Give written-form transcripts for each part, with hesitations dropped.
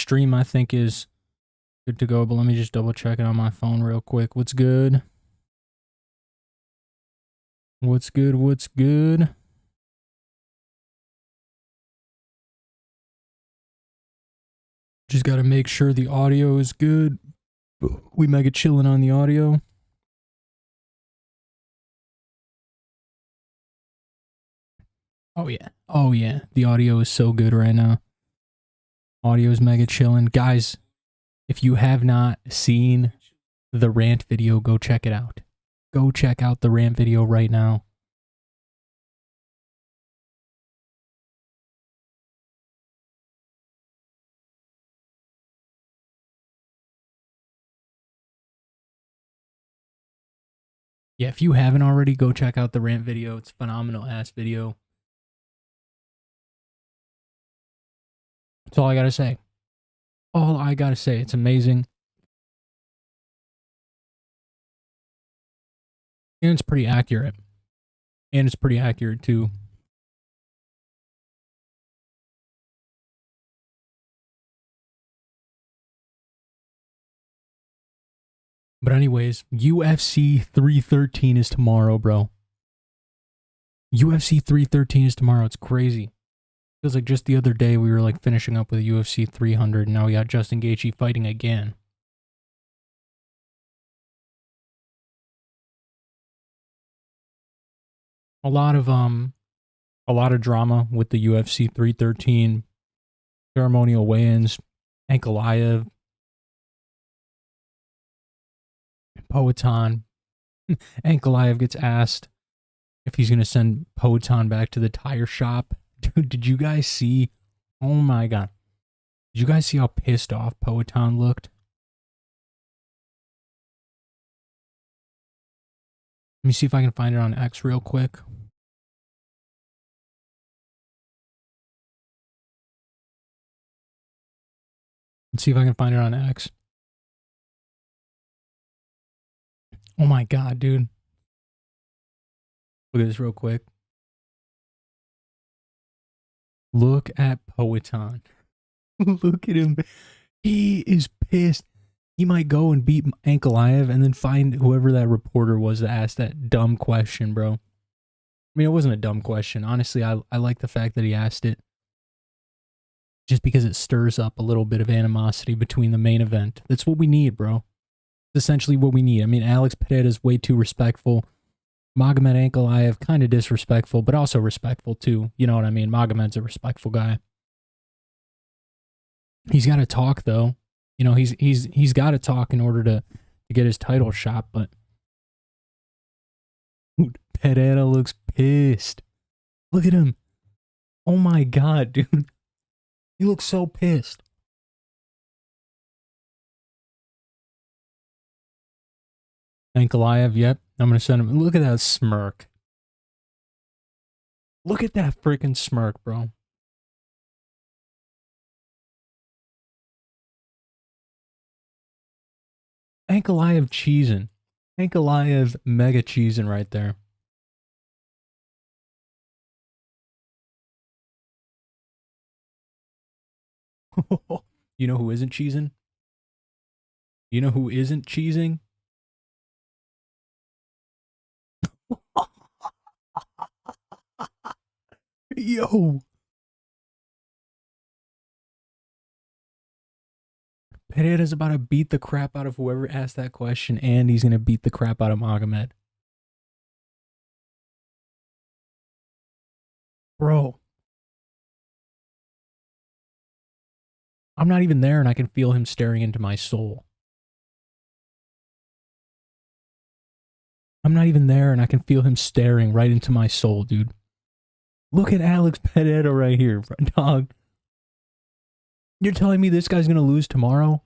stream, I think, is good to go, but let me just double check it on my phone real quick. What's good? What's good? What's good? Just got to make sure the audio is good. We mega chilling on the audio. Oh yeah. Oh yeah. The audio is so good right now. Audio is mega chilling. Guys, if you have not seen the rant video, go check it out. Go check out the rant video right now. Yeah, if you haven't already, go check out the rant video. It's a phenomenal ass video. That's all I gotta say. All I gotta say. It's amazing. And it's pretty accurate. And it's pretty accurate too. But anyways, UFC 313 is tomorrow, bro. UFC 313 is tomorrow. It's crazy. Feels like just the other day we were like finishing up with UFC 300 and now we got Justin Gaethje fighting again. A lot of drama with the UFC 313 ceremonial weigh-ins. Ankalaev, Poatan. Ankalaev gets asked if he's going to send Poatan back to the tire shop. Dude, did you guys see? Oh my god. Did you guys see how pissed off Poatan looked? Let me see if I can find it on X real quick. Let's see if I can find it on X. Oh my god, dude. Look at this real quick. Look at Poatan. Look at him. He is pissed. He might go and beat Ankalaev and then find whoever that reporter was that asked that dumb question, bro. I mean, it wasn't a dumb question. Honestly, I like the fact that he asked it. Just because it stirs up a little bit of animosity between the main event. That's what we need, bro. It's essentially what we need. I mean, Alex Pereira is way too respectful. Magomed Ankalaev, kind of disrespectful, but also respectful too. You know what I mean? Magomed's a respectful guy. He's got to talk though. You know, he's got to talk in order to get his title shot. But Pereira looks pissed. Look at him. Oh my god, dude. He looks so pissed. Ankalaev, yep. I'm going to send him. Look at that smirk. Look at that freaking smirk, bro. Ankalaev cheesing. Ankalaev mega cheesing right there. You know who isn't cheesing? You know who isn't cheesing? Yo. Pereira's about to beat the crap out of whoever asked that question, and he's going to beat the crap out of Magomed. Bro. I'm not even there, and I can feel him staring into my soul. I'm not even there, and I can feel him staring right into my soul, dude. Look at Alex Pereira right here, dog. You're telling me this guy's going to lose tomorrow?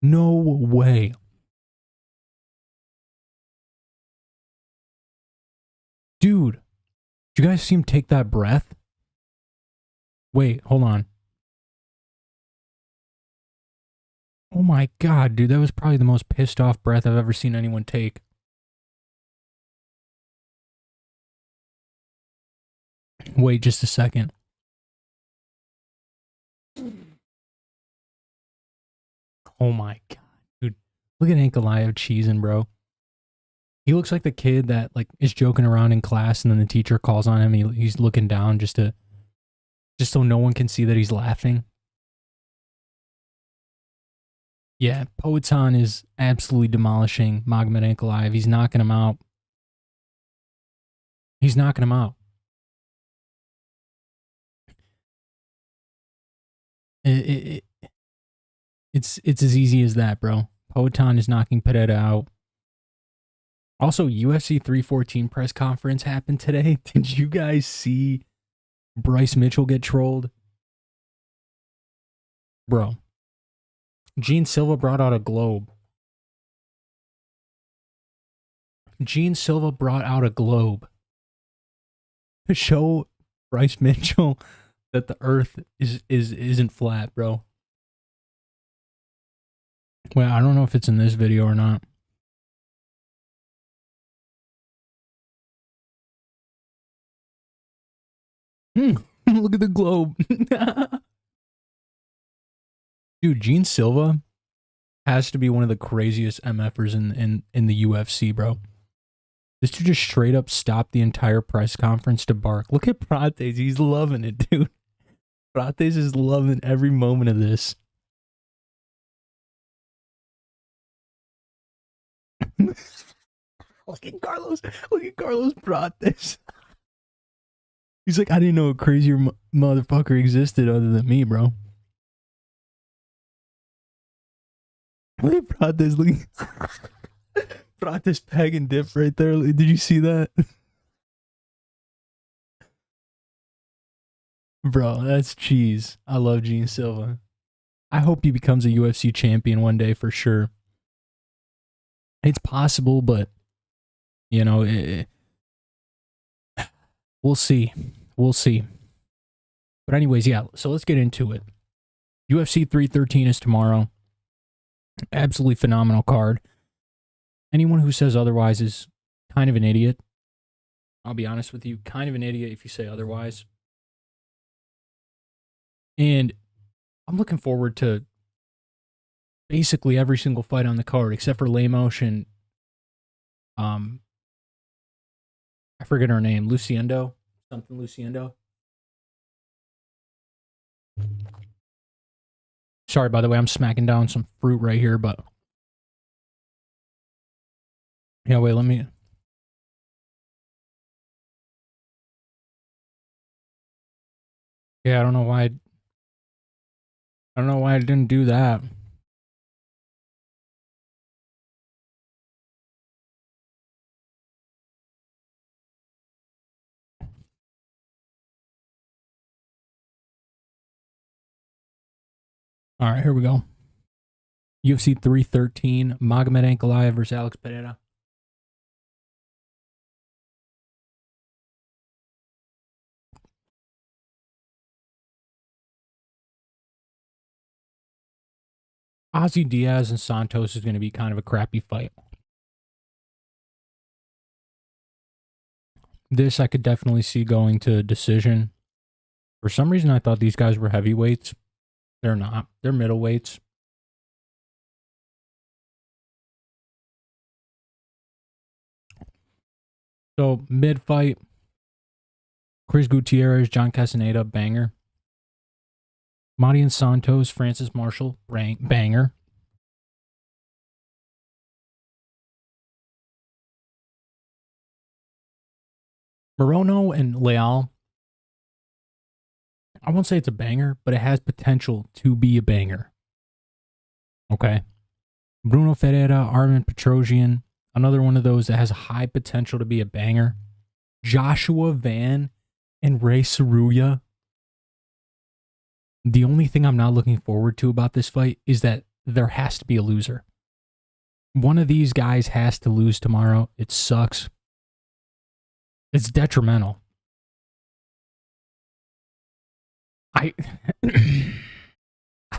No way. Dude, did you guys see him take that breath? Wait, hold on. Oh my god, dude, that was probably the most pissed off breath I've ever seen anyone take. Wait just a second. Oh my god, dude. Look at Ankalaev cheesing, bro. He looks like the kid that like is joking around in class and then the teacher calls on him. He's looking down just so no one can see that he's laughing. Yeah, Poetan is absolutely demolishing Magomed Ankalaev. He's knocking him out. He's knocking him out. It's as easy as that, bro. Poetan is knocking Pereira out. Also, UFC 314 press conference happened today. Did you guys see Bryce Mitchell get trolled? Bro. Gene Silva brought out a globe. Gene Silva brought out a globe to show Bryce Mitchell that the earth isn't flat, bro. Well, I don't know if it's in this video or not. Look at the globe. Dude, Gene Silva has to be one of the craziest MFers in the UFC, bro. This dude just straight up stopped the entire press conference to bark. Look at Prates. He's loving it, dude. Prates is loving every moment of this. Look at Carlos. Look at Carlos Prates. He's like, I didn't know a crazier motherfucker existed other than me, bro. Look at Prates. Look at Prates peg and dip right there. Did you see that? Bro, that's cheese. I love Gene Silva. I hope he becomes a UFC champion one day for sure. It's possible, but, you know, we'll see. We'll see. But anyways, yeah, so let's get into it. UFC 313 is tomorrow. Absolutely phenomenal card. Anyone who says otherwise is kind of an idiot. I'll be honest with you, kind of an idiot if you say otherwise. And I'm looking forward to basically every single fight on the card, except for Lemos and I forget her name, Lucindo, something Lucindo. Sorry, by the way, I'm smacking down some fruit right here, but yeah, wait, let me. Yeah, I don't know why. I don't know why I didn't do that. All right, here we go. UFC 313, Magomed Ankalaev versus Alex Pereira. Ozzy Diaz and Santos is going to be kind of a crappy fight. This I could definitely see going to decision. For some reason, I thought these guys were heavyweights. They're not. They're middleweights. So, mid-fight, Chris Gutierrez, John Castaneda, banger. Marian Santos, Francis Marshall, banger. Morono and Leal, I won't say it's a banger, but it has potential to be a banger. Okay. Bruno Ferreira, Armen, Petrosyan, another one of those that has high potential to be a banger. Joshua Van and Rei Tsuruya. The only thing I'm not looking forward to about this fight is that there has to be a loser. One of these guys has to lose tomorrow. It sucks. It's detrimental. I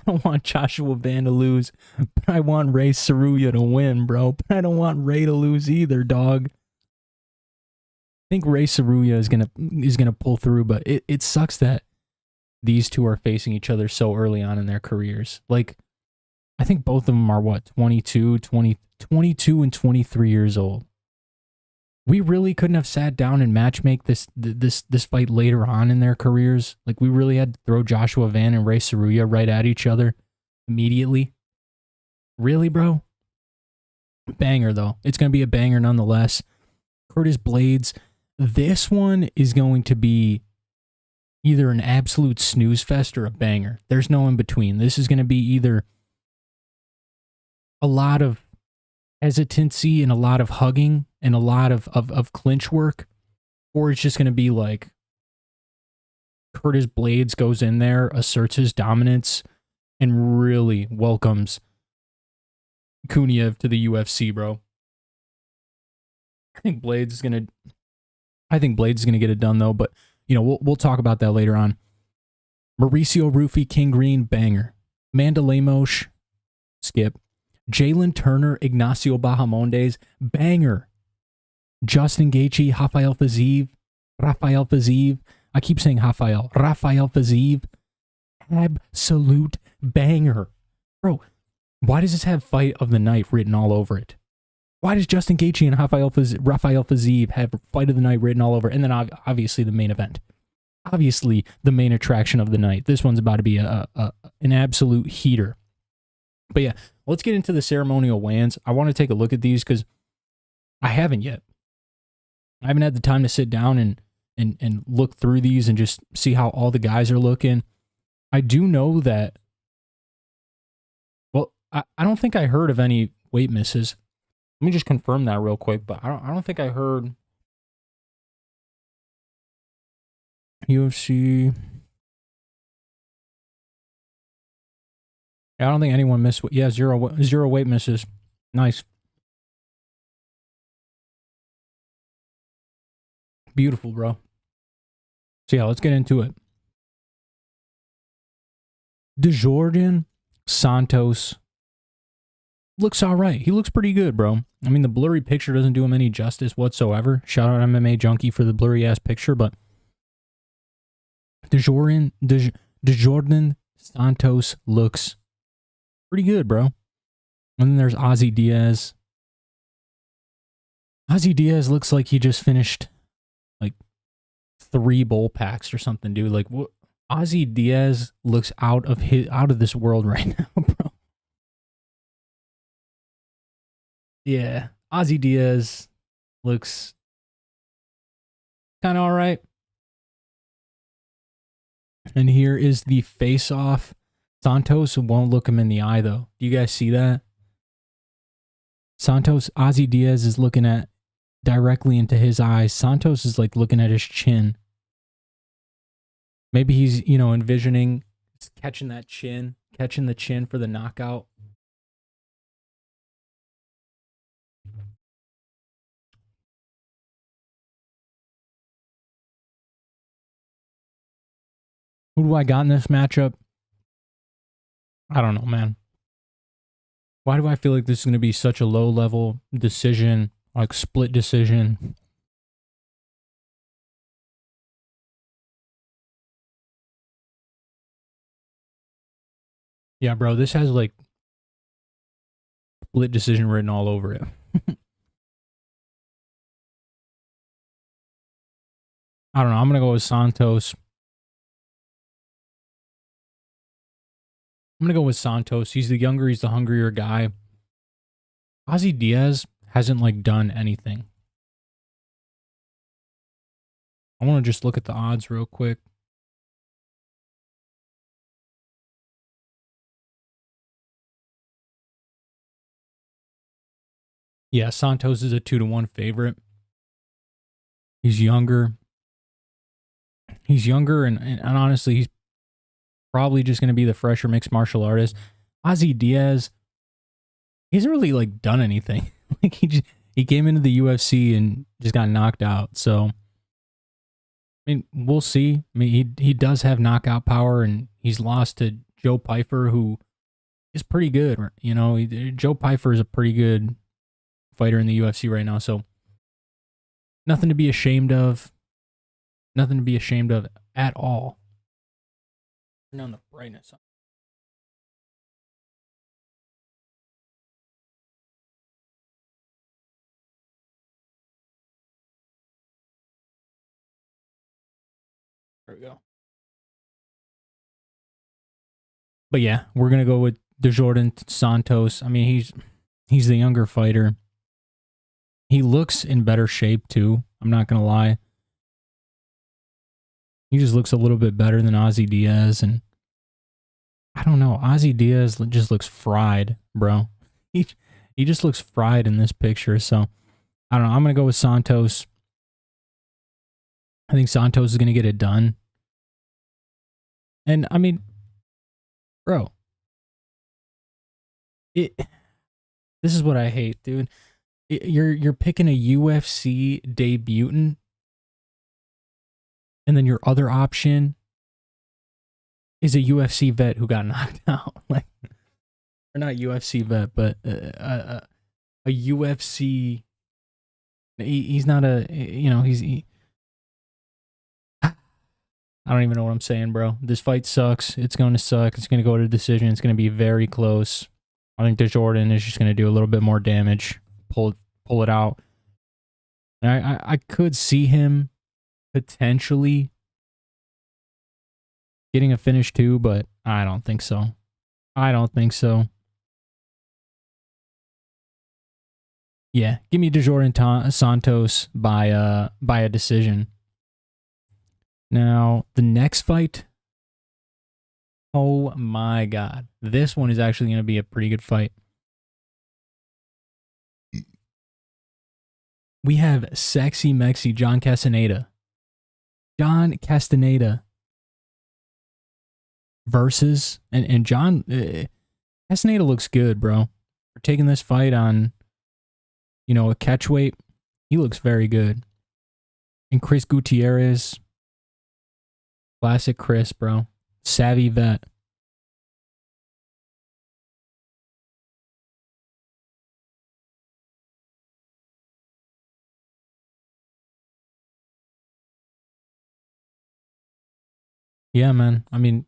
don't want Joshua Van to lose, but I want Rei Tsuruya to win, bro. But I don't want Rei to lose either, dog. I think Rei Tsuruya is gonna pull through, but it sucks that these two are facing each other so early on in their careers. Like, I think both of them are what, 22 and 23 years old. We really couldn't have sat down and matchmake this fight later on in their careers. Like, we really had to throw Joshua Van and Rei Tsuruya right at each other immediately. Really, bro? Banger, though. It's going to be a banger nonetheless. Curtis Blaydes. This one is going to be either an absolute snooze fest or a banger. There's no in between. This is going to be either a lot of hesitancy and a lot of hugging and a lot of clinch work, or it's just going to be like Curtis Blaydes goes in there, asserts his dominance, and really welcomes Kuniev to the UFC, bro. I think Blaydes is going to get it done, though, but you know, we'll talk about that later on. Mauricio Ruffy, King Green, banger. Amanda Lemos, skip. Jalin Turner, Ignacio Bahamondes, banger. Justin Gaethje, Rafael Fiziev. I keep saying Rafael Fiziev. Absolute banger. Bro, why does this have fight of the night written all over it? Why does Justin Gaethje and Rafael Fiziev have fight of the night written all over it? And then obviously the main event. Obviously the main attraction of the night. This one's about to be an absolute heater. But yeah, let's get into the ceremonial weigh-ins. I want to take a look at these because I haven't yet. I haven't had the time to sit down and look through these and just see how all the guys are looking. I do know that, well, I don't think I heard of any weight misses. Let me just confirm that real quick, but I don't think I heard UFC. I don't think anyone missed. Yeah, zero weight misses. Nice. Beautiful, bro. So yeah, let's get into it. Djorden, Santos looks all right. He looks pretty good, bro. I mean, the blurry picture doesn't do him any justice whatsoever. Shout out MMA Junkie for the blurry ass picture, but Djorden Santos looks pretty good, bro. And then there's Ozzy Diaz. Ozzy Diaz looks like he just finished like 3 bowl packs or something, dude. Like, what? Ozzy Diaz looks out of this world right now, bro. Yeah, Ozzy Diaz looks kind of all right. And here is the face-off. Santos won't look him in the eye, though. Do you guys see that? Ozzy Diaz is looking at directly into his eyes. Santos is like looking at his chin. Maybe he's, you know, envisioning catching that chin, catching the chin for the knockout. Who do I got in this matchup? I don't know, man. Why do I feel like this is going to be such a low-level decision, like split decision? Yeah, bro, this has like split decision written all over it. I don't know. I'm going to go with Santos. I'm going to go with Santos. He's the younger, he's the hungrier guy. Ozzy Diaz hasn't like done anything. I want to just look at the odds real quick. Yeah, Santos is a 2-1 favorite. He's younger. And honestly, he's probably just going to be the fresher mixed martial artist. Ozzy Diaz, he hasn't really like done anything. Like he came into the UFC and just got knocked out. So I mean, we'll see. I mean, he does have knockout power, and he's lost to Joe Pyfer, who is pretty good. You know, Joe Pyfer is a pretty good fighter in the UFC right now. So nothing to be ashamed of. Nothing to be ashamed of at all. Turn on the brightness. There we go. But yeah, we're gonna go with Djorden Santos. I mean, he's the younger fighter. He looks in better shape too. I'm not gonna lie. He just looks a little bit better than Ozzy Diaz, and I don't know. Ozzy Diaz just looks fried, bro. He just looks fried in this picture. So I don't know. I'm gonna go with Santos. I think Santos is gonna get it done. And I mean, bro, this is what I hate, dude. You're picking a UFC debutant, and then your other option is a UFC vet who got knocked out. Like, or not UFC vet, but a UFC. He's not a, you know, I don't even know what I'm saying, bro. This fight sucks. It's going to suck. It's going to go to decision. It's going to be very close. I think Djorden is just going to do a little bit more damage. Pull it out. And I could see him potentially getting a finish too, but I don't think so. I don't think so. Yeah, give me Djorden Santos by a decision. Now, the next fight, oh my god. This one is actually going to be a pretty good fight. We have Sexy Mexi John Castaneda. John Castaneda versus, and John, Castaneda looks good, bro. We're taking this fight on, you know, a catch weight. He looks very good. And Chris Gutierrez, classic Chris, bro. Savvy vet. Yeah, man. I mean,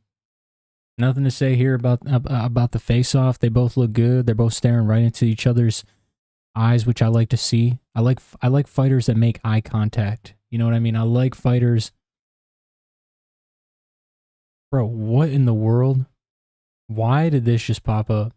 nothing to say here about the face-off. They both look good. They're both staring right into each other's eyes, which I like to see. I like fighters that make eye contact. You know what I mean? I like fighters. Bro, what in the world? Why did this just pop up?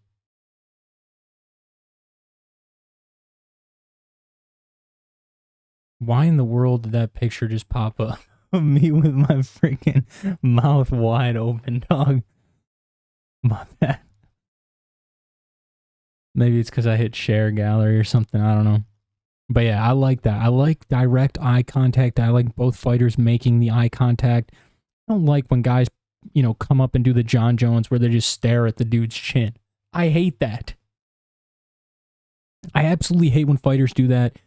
Why in the world did that picture just pop up? Me with my freaking mouth wide open, dog. My bad. Maybe it's because I hit share gallery or something. I don't know. But yeah, I like that. I like direct eye contact. I like both fighters making the eye contact. I don't like when guys, you know, come up and do the John Jones where they just stare at the dude's chin. I hate that. I absolutely hate when fighters do that.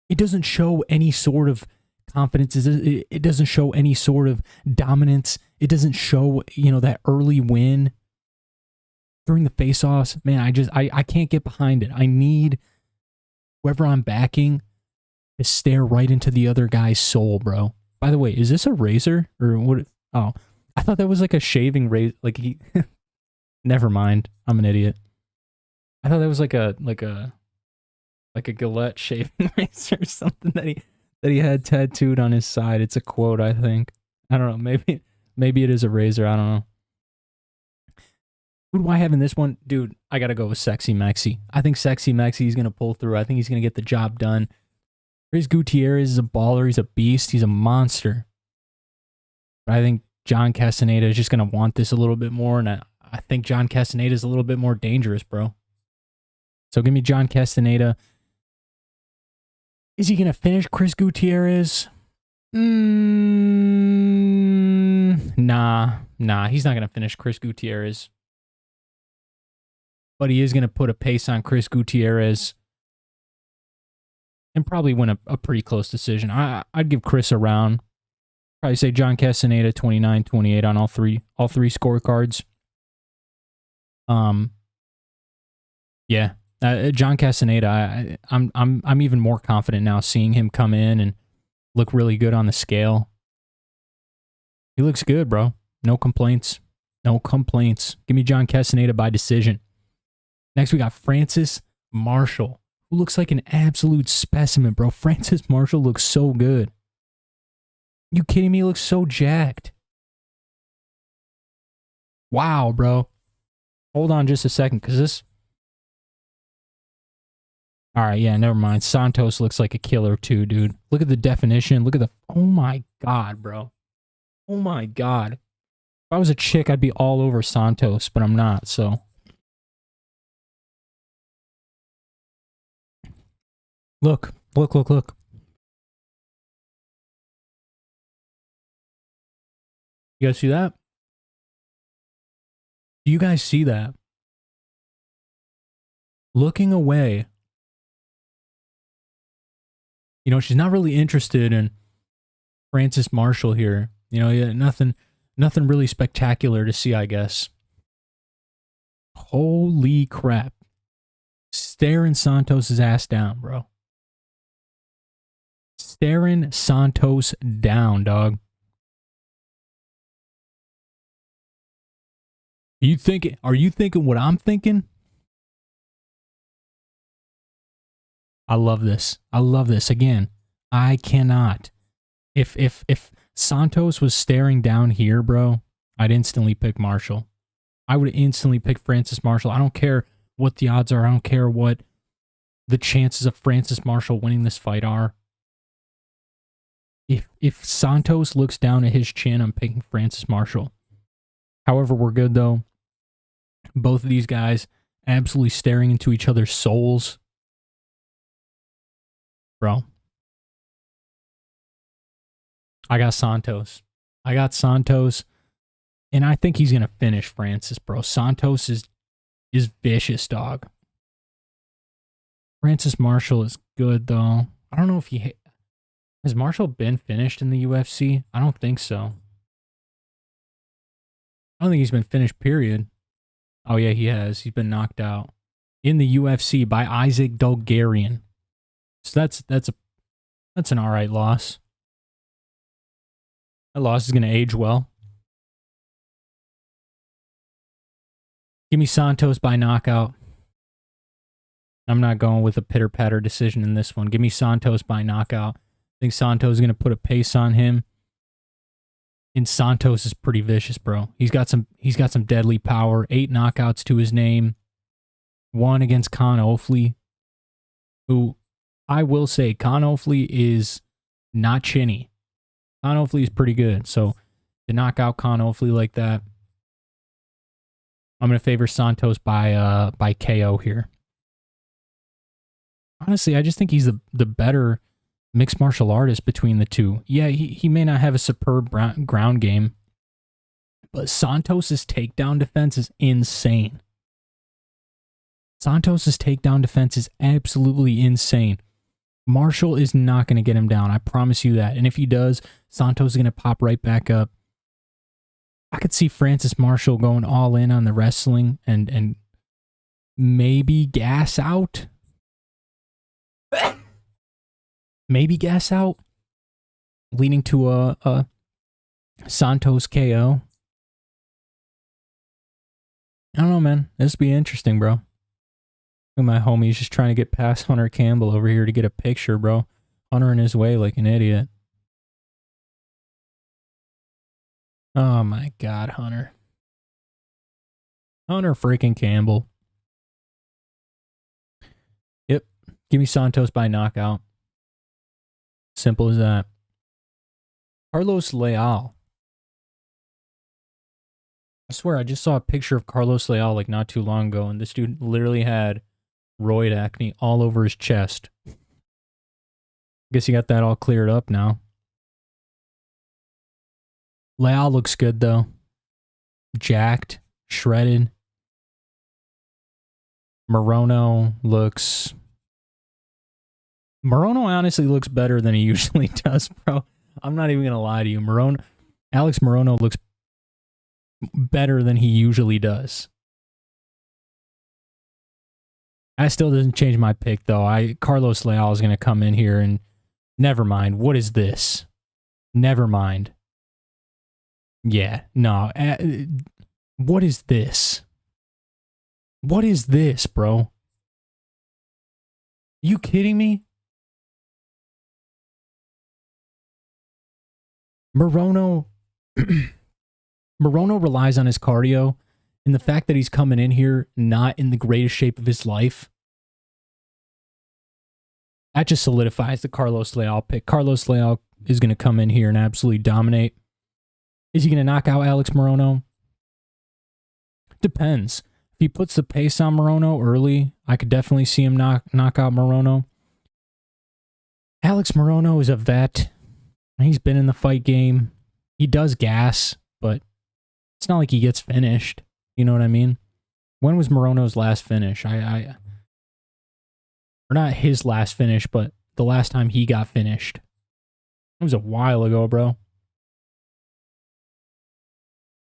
It doesn't show any sort of confidence. It doesn't show any sort of dominance. It doesn't show, you know, that early win during the face-offs. Man, I can't get behind it. I need whoever I'm backing to stare right into the other guy's soul, bro. By the way, is this a razor or what? Oh, I thought that was like a shaving razor. Like he, never mind. I'm an idiot. I thought that was like a Gillette shaving razor or something that he had tattooed on his side. It's a quote, I think. I don't know. Maybe it is a razor. I don't know. Who do I have in this one? Dude, I got to go with Sexy Mexi. I think Sexy Mexi is going to pull through. I think he's going to get the job done. Chris Gutierrez is a baller. He's a beast. He's a monster. But I think John Castaneda is just going to want this a little bit more. And I think John Castaneda is a little bit more dangerous, bro. So give me John Castaneda. Is he going to finish Chris Gutierrez? Nah. He's not going to finish Chris Gutierrez. But he is going to put a pace on Chris Gutierrez and probably win a pretty close decision. I'd give Chris a round. Probably say John Castaneda 29-28 on all three scorecards. Yeah. John Castaneda, I'm even more confident now seeing him come in and look really good on the scale. He looks good, bro. No complaints. No complaints. Give me John Castaneda by decision. Next, we got Francis Marshall, who looks like an absolute specimen, bro. Francis Marshall looks so good. You kidding me? He looks so jacked. Wow, bro. Hold on just a second, because this... Alright, yeah, never mind. Santos looks like a killer too, dude. Look at the definition. Look at the... Oh my god, bro. Oh my god. If I was a chick, I'd be all over Santos, but I'm not, so... Look. Look, look, look. You guys see that? Do you guys see that? Looking away. You know, she's not really interested in Francis Marshall here. You know, yeah, nothing really spectacular to see, I guess. Holy crap. Staring Santos' ass down, bro. Staring Santos down, dog. Are you thinking what I'm thinking? I love this. I love this. Again, I cannot. If Santos was staring down here, bro, I'd instantly pick Marshall. I would instantly pick Francis Marshall. I don't care what the odds are. I don't care what the chances of Francis Marshall winning this fight are. If Santos looks down at his chin, I'm picking Francis Marshall. However, we're good, though. Both of these guys absolutely staring into each other's souls. Bro. I got Santos. I got Santos. And I think he's going to finish Francis, bro. Santos is vicious, dog. Francis Marshall is good, though. I don't know if he... Has Marshall been finished in the UFC? I don't think so. I don't think he's been finished, period. Oh, yeah, he has. He's been knocked out in the UFC by Isaac Dulgarian. So that's an all right loss. That loss is going to age well. Give me Santos by knockout. I'm not going with a pitter-patter decision in this one. Give me Santos by knockout. I think Santos is going to put a pace on him. And Santos is pretty vicious, bro. He's got some deadly power. 8 knockouts to his name. 1 against Con Ofley, who I will say Con Ofley is not chinny. Con Ofley is pretty good. So to knock out Con Ofley like that, I'm going to favor Santos by KO here. Honestly, I just think he's the better mixed martial artist between the two. Yeah, he may not have a superb ground game, but Santos' takedown defense is insane. Santos' takedown defense is absolutely insane. Marshall is not going to get him down. I promise you that. And if he does, Santos is going to pop right back up. I could see Francis Marshall going all in on the wrestling and maybe gas out. Maybe gas out, leading to a Santos KO. I don't know, man. This would be interesting, bro. My homie's just trying to get past Hunter Campbell over here to get a picture, bro. Hunter in his way like an idiot. Oh my god, Hunter. Hunter freaking Campbell. Yep. Give me Santos by knockout. Simple as that. Carlos Leal. I swear, I just saw a picture of Carlos Leal like not too long ago, and this dude literally had roid acne all over his chest. Guess he got that all cleared up now. Leal looks good, though. Jacked, shredded. Morono looks... Morono honestly looks better than he usually does, bro. I'm not even going to lie to you. Alex Morono looks better than he usually does. That still doesn't change my pick, though. Carlos Leal is going to come in here and... Never mind. What is this? Never mind. Yeah, no. What is this? What is this, bro? You kidding me? Morono, Morono relies on his cardio, and the fact that he's coming in here not in the greatest shape of his life, that just solidifies the Carlos Leal pick. Carlos Leal is going to come in here and absolutely dominate. Is he going to knock out Alex Morono? Depends. If he puts the pace on Morono early, I could definitely see him knock out Morono. Alex Morono is a vet. He's been in the fight game. He does gas, but it's not like he gets finished. You know what I mean? When was Morono's last finish? Or not his last finish, but the last time he got finished. It was a while ago, bro.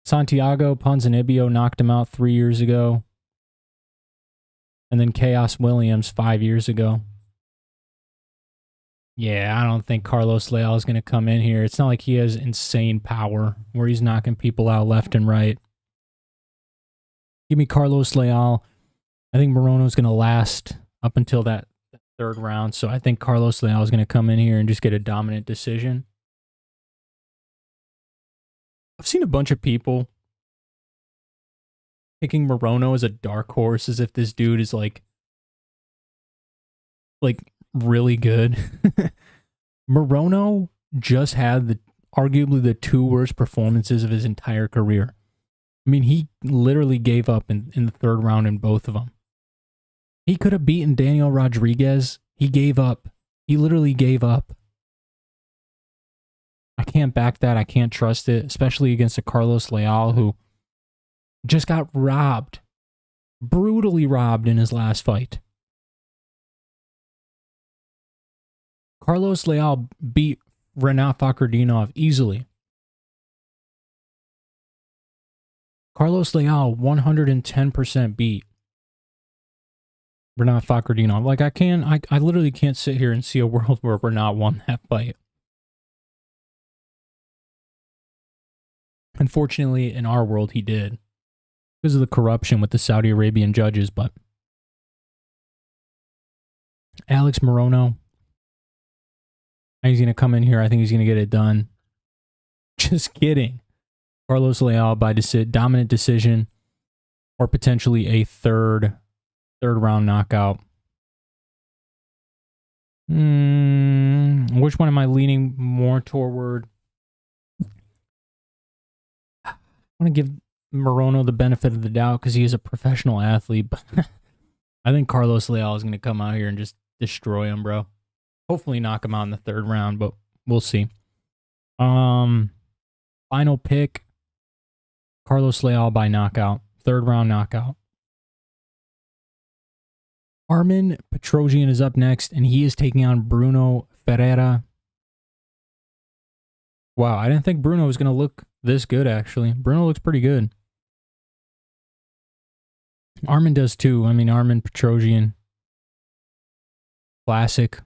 Santiago Ponzinibbio knocked him out 3 years ago. And then Chaos Williams 5 years ago. Yeah, I don't think Carlos Leal is going to come in here. It's not like he has insane power where he's knocking people out left and right. Give me Carlos Leal. I think Morono's going to last up until that third round. So I think Carlos Leal is going to come in here and just get a dominant decision. I've seen a bunch of people picking Morono as a dark horse as if this dude is like really good. Morono just had arguably the 2 worst performances of his entire career. I mean, he literally gave up in the third round in both of them. He could have beaten Daniel Rodriguez. He gave up. He literally gave up. I can't back that. I can't trust it, especially against a Carlos Leal who just got robbed. Brutally robbed in his last fight. Carlos Leal beat Renat Fakhretdinov easily. Carlos Leal 110% beat Renat Fakhretdinov. Like I literally can't sit here and see a world where Renat won that fight. Unfortunately, in our world, he did. Because of the corruption with the Saudi Arabian judges, but Alex Morono, he's going to come in here. I think he's going to get it done. Just kidding. Carlos Leal by dominant decision or potentially a third round knockout. Which one am I leaning more toward? I want to give Morono the benefit of the doubt because he is a professional athlete, but I think Carlos Leal is going to come out here and just destroy him, bro. Hopefully knock him out in the third round, but we'll see. Final pick, Carlos Leal by knockout. Third round knockout. Armen Petrosyan is up next, and he is taking on Brunno Ferreira. Wow, I didn't think Brunno was going to look this good, actually. Brunno looks pretty good. Armen does too. I mean, Armen Petrosyan. Classic.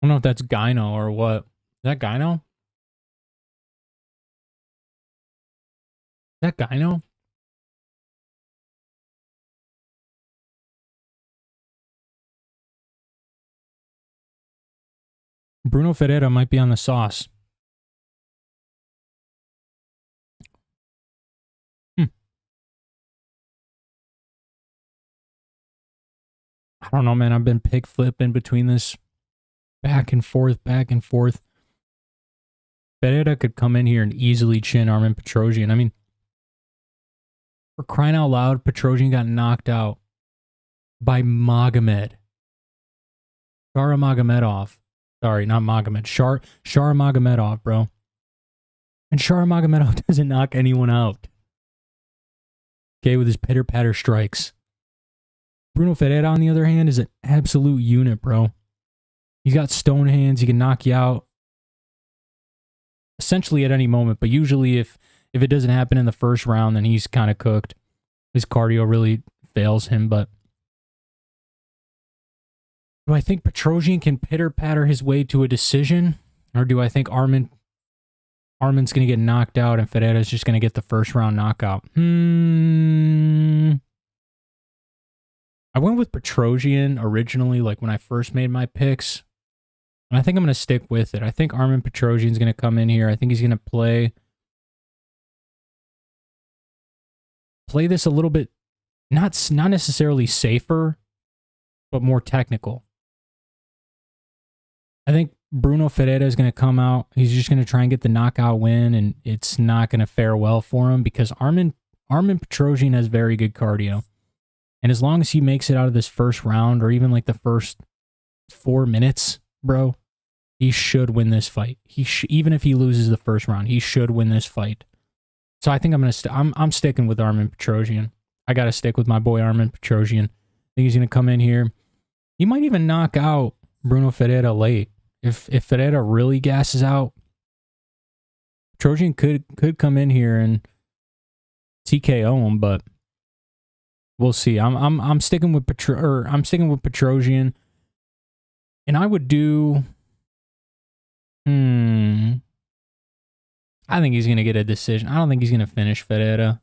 I don't know if that's Gyno or what. Is that Gyno? Is that Gyno? Bruno Ferreira might be on the sauce. I don't know, man. I've been pick flipping between this back and forth. Pereira could come in here and easily chin Armen Petrosyan. I mean, for crying out loud, Petrosyan got knocked out by Magomed. Shara Magomedov. Sorry, not Magomed. Shara Magomedov, bro. And Shara Magomedov doesn't knock anyone out. Okay, with his pitter-patter strikes. Bruno Ferreira, on the other hand, is an absolute unit, bro. He's got stone hands. He can knock you out essentially at any moment. But usually if it doesn't happen in the first round, then he's kind of cooked. His cardio really fails him. But do I think Petrosyan can pitter-patter his way to a decision? Or do I think Armen's going to get knocked out and Ferreira's just going to get the first round knockout? I went with Petrosyan originally, like when I first made my picks. And I think I'm going to stick with it. I think Armen Petrosyan's going to come in here. I think he's going to play this a little bit, not necessarily safer, but more technical. I think Brunno Ferreira is going to come out. He's just going to try and get the knockout win, and it's not going to fare well for him because Armen Petrosyan has very good cardio. And as long as he makes it out of this first round, or even like the first 4 minutes, bro, he should win this fight. Even if he loses the first round, he should win this fight. So I think I'm sticking with Armen Petrosyan. I got to stick with my boy Armen Petrosyan. I think he's going to come in here. He might even knock out Brunno Ferreira late. If Ferreira really gasses out, Petrosyan could come in here and TKO him, but we'll see. I'm sticking with Petrosyan, and I would do. I think he's gonna get a decision. I don't think he's gonna finish Ferreira.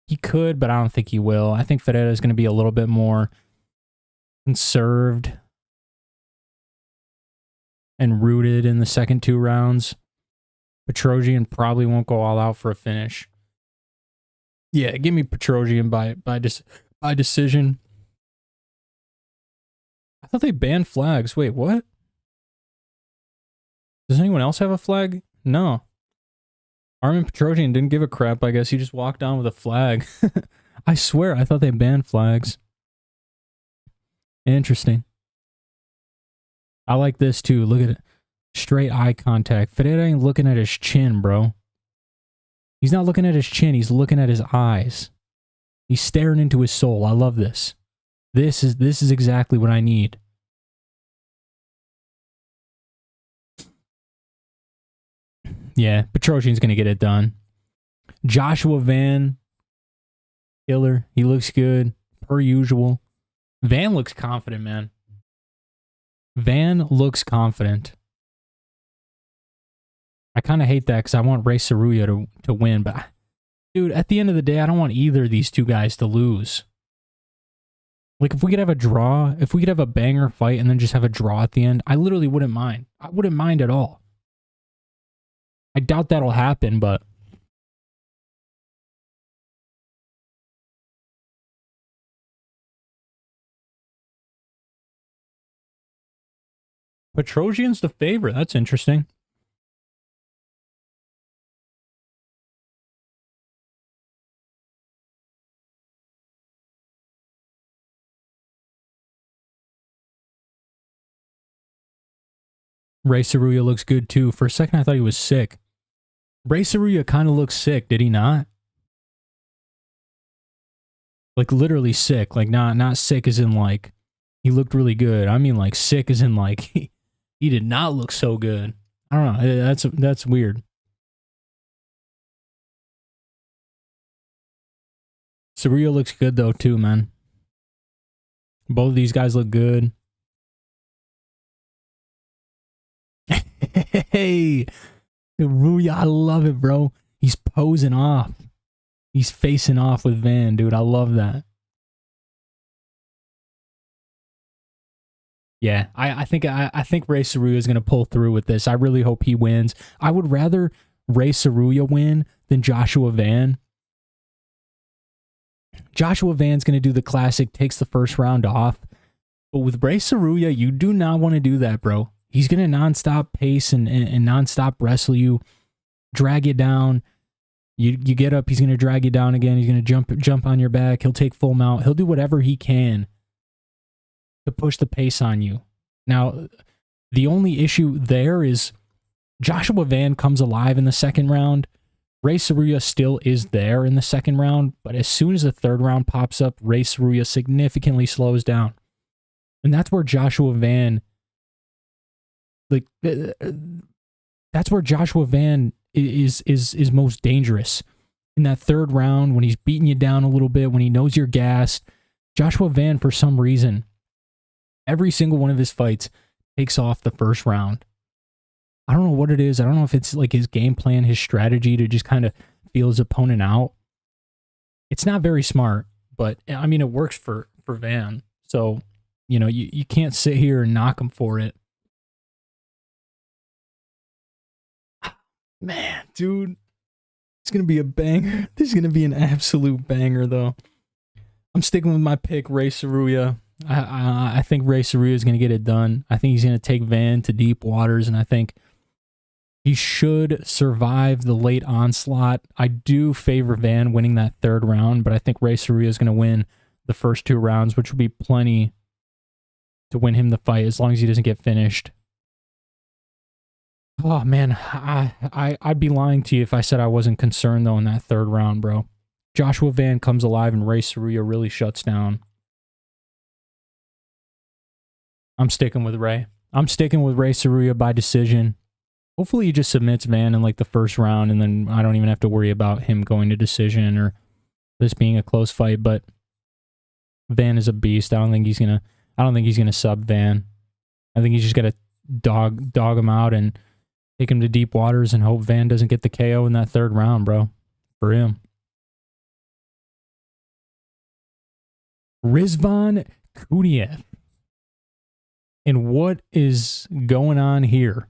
He could, but I don't think he will. I think Ferreira is gonna be a little bit more conserved and rooted in the second 2 rounds. Petrosyan probably won't go all out for a finish. Yeah, give me Petrosyan by decision. I thought they banned flags. Wait, what? Does anyone else have a flag? No. Armen Petrosyan didn't give a crap, I guess. He just walked down with a flag. I swear, I thought they banned flags. Interesting. I like this too. Look at it. Straight eye contact. Ferreira ain't looking at his chin, bro. He's not looking at his chin. He's looking at his eyes. He's staring into his soul. I love this. This is exactly what I need. Yeah, Petrosyan's going to get it done. Joshua Van, killer. He looks good, per usual. Van looks confident, man. Van looks confident. I kind of hate that because I want Rei Tsuruya to win, but dude, at the end of the day, I don't want either of these two guys to lose. Like, if we could have a draw, if we could have a banger fight and then just have a draw at the end, I literally wouldn't mind. I wouldn't mind at all. I doubt that'll happen, but Petrosyan's the favorite. That's interesting. Rei Tsuruya looks good too. For a second, I thought he was sick. Rei Tsuruya kind of looks sick, did he not? Like literally sick. Like not sick as in like he looked really good. I mean like sick as in like he did not look so good. I don't know. That's weird. Tsuruya looks good though too, man. Both of these guys look good. Hey, Tsuruya, I love it, bro. He's posing off. He's facing off with Van, dude. I love that. Yeah, I think Rei Tsuruya is gonna pull through with this. I really hope he wins. I would rather Rei Tsuruya win than Joshua Van. Joshua Van's gonna do the classic, takes the first round off. But with Rei Tsuruya, you do not want to do that, bro. He's going to nonstop pace and nonstop wrestle you, drag you down. You get up, he's going to drag you down again. He's going to jump on your back. He'll take full mount. He'll do whatever he can to push the pace on you. Now, the only issue there is Joshua Van comes alive in the second round. Rei Tsuruya still is there in the second round, but as soon as the third round pops up, Rei Tsuruya significantly slows down. And that's where Joshua Van... Like, that's where Joshua Van is most dangerous. In that third round, when he's beating you down a little bit, when he knows you're gassed, Joshua Van, for some reason, every single one of his fights takes off the first round. I don't know what it is. I don't know if it's like his game plan, his strategy to just kind of feel his opponent out. It's not very smart, but I mean, it works for for Van. So, you know, you can't sit here and knock him for it. Man, dude. It's going to be a banger. This is going to be an absolute banger, though. I'm sticking with my pick, Rei Tsuruya. I think Rei Tsuruya is going to get it done. I think he's going to take Van to deep waters, and I think he should survive the late onslaught. I do favor Van winning that third round, but I think Rei Tsuruya is going to win the first 2 rounds, which will be plenty to win him the fight as long as he doesn't get finished. Oh, man, I'd be lying to you if I said I wasn't concerned, though, in that third round, bro. Joshua Van comes alive and Rei Tsuruya really shuts down. I'm sticking with Rei. I'm sticking with Rei Tsuruya by decision. Hopefully he just submits Van in like the first round, and then I don't even have to worry about him going to decision or this being a close fight. But Van is a beast. I don't think he's gonna sub Van. I think he's just gotta dog him out and take him to deep waters and hope Van doesn't get the KO in that third round, bro. For him. Rizvan Kuniev. And what is going on here?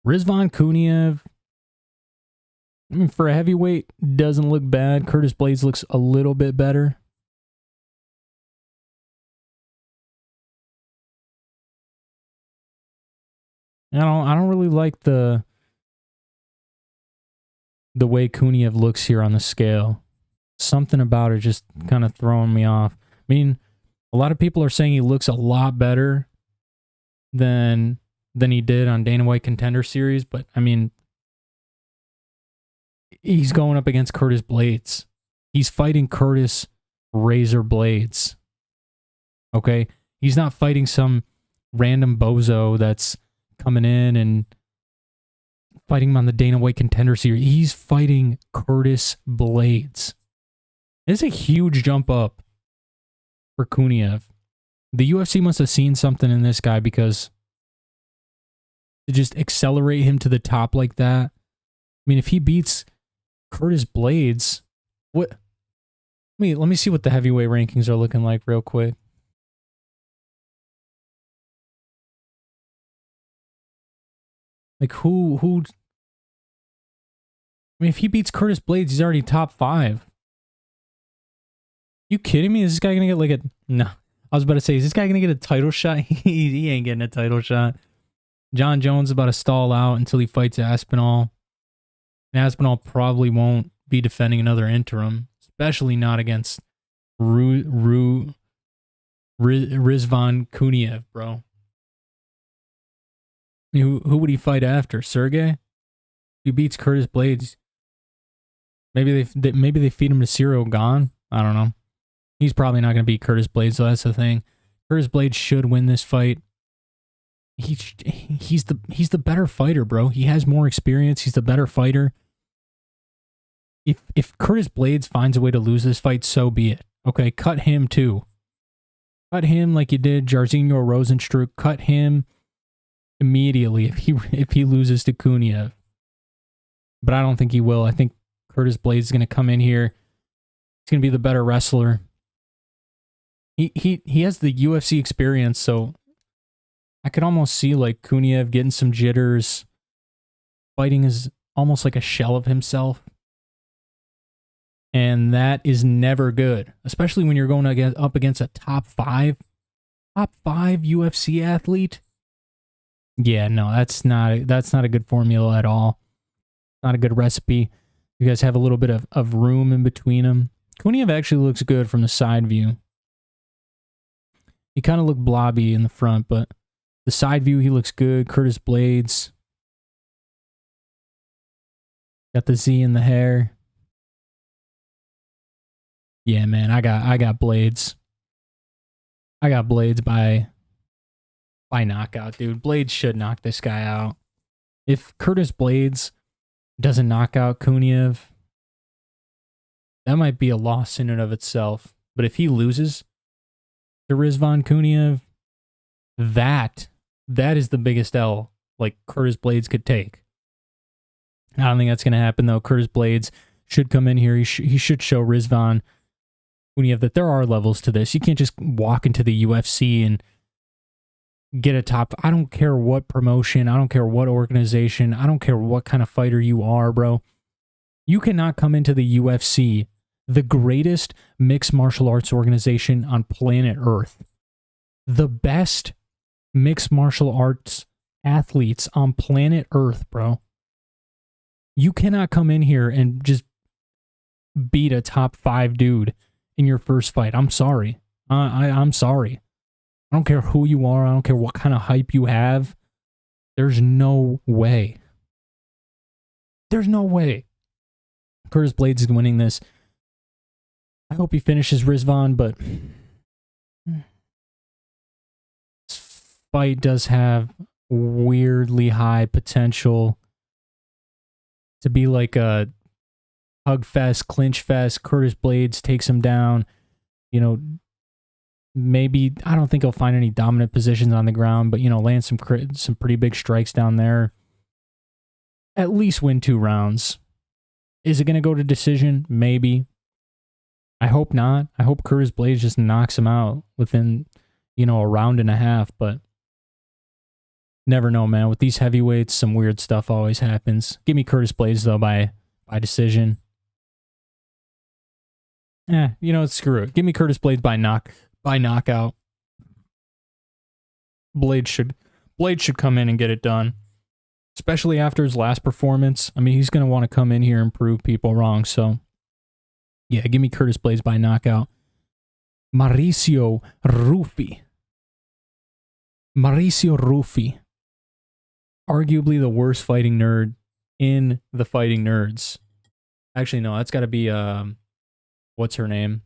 Rizvan Kuniev, I mean, for a heavyweight, doesn't look bad. Curtis Blaydes looks a little bit better. I don't really like the way Kuniev looks here on the scale. Something about it just kind of throwing me off. I mean, a lot of people are saying he looks a lot better than he did on Dana White Contender Series, but I mean, he's going up against Curtis Blaydes. He's fighting Curtis Razor Blaydes. Okay? He's not fighting some random bozo that's coming in and fighting him on the Dana White Contender Series. He's fighting Curtis Blaydes. It's a huge jump up for Kuniev. The UFC must have seen something in this guy, because to just accelerate him to the top like that. I mean, if he beats Curtis Blaydes, what? Let me see what the heavyweight rankings are looking like real quick. Like who? I mean, if he beats Curtis Blaydes, he's already top 5. You kidding me? Is this guy gonna get like a... No. I was about to say, is this guy gonna get a title shot? He ain't getting a title shot. John Jones is about to stall out until he fights Aspinall. And Aspinall probably won't be defending another interim, especially not against Rizvan Kuniev, bro. I mean, who would he fight after? Sergey? If he beats Curtis Blaydes, maybe they feed him to Cyril Gane. I don't know. He's probably not going to beat Curtis Blaydes, so that's the thing. Curtis Blaydes should win this fight. He's the better fighter, bro. He has more experience. He's the better fighter. If Curtis Blaydes finds a way to lose this fight, so be it. Okay, cut him too. Cut him like you did Jairzinho Rozenstruik. Cut him immediately if he loses to Kuniev. But I don't think he will. I think Curtis Blaydes is going to come in here. He's going to be the better wrestler. He has the UFC experience, so I could almost see like Kuniev getting some jitters. Fighting is almost like a shell of himself. And that is never good, especially when you're going up against a top 5 UFC athlete. Yeah, no, that's not a good formula at all. Not a good recipe. You guys have a little bit of room in between them. Kuniev actually looks good from the side view. He kind of looked blobby in the front, but the side view, he looks good. Curtis Blaydes. Got the Z in the hair. Yeah, man, I got Blaydes. I got Blaydes by knockout, dude. Blaydes should knock this guy out. If Curtis Blaydes doesn't knock out Kuniev, that might be a loss in and of itself. But if he loses to Rizvan Kuniev, that is the biggest L like Curtis Blaydes could take. I don't think that's going to happen, though. Curtis Blaydes should come in here. He should show Rizvan Kuniev, that there are levels to this. You can't just walk into the UFC and get a top. I don't care what promotion. I don't care what organization. I don't care what kind of fighter you are, bro. You cannot come into the UFC, the greatest mixed martial arts organization on planet Earth. The best mixed martial arts athletes on planet Earth, bro. You cannot come in here and just beat a top 5 dude in your first fight. I'm sorry. I'm sorry. I don't care who you are. I don't care what kind of hype you have. There's no way. There's no way. Curtis Blaydes is winning this. I hope he finishes Rizvan, but this fight does have weirdly high potential to be like a hug fest, clinch fest. Curtis Blaydes takes him down. You know, maybe, I don't think he'll find any dominant positions on the ground, but, you know, land some pretty big strikes down there. At least win 2 rounds. Is it going to go to decision? Maybe. I hope not. I hope Curtis Blaydes just knocks him out within, you know, a round and a half, but never know, man. With these heavyweights, some weird stuff always happens. Give me Curtis Blaydes, though, by decision. You know, screw it. Give me Curtis Blaydes by knockout. Blaydes should come in and get it done. Especially after his last performance. I mean, he's going to want to come in here and prove people wrong. So, yeah, give me Curtis Blaydes by knockout. Mauricio Ruffy. Arguably the worst fighting nerd in the fighting nerds. Actually, no, that's got to be, what's her name?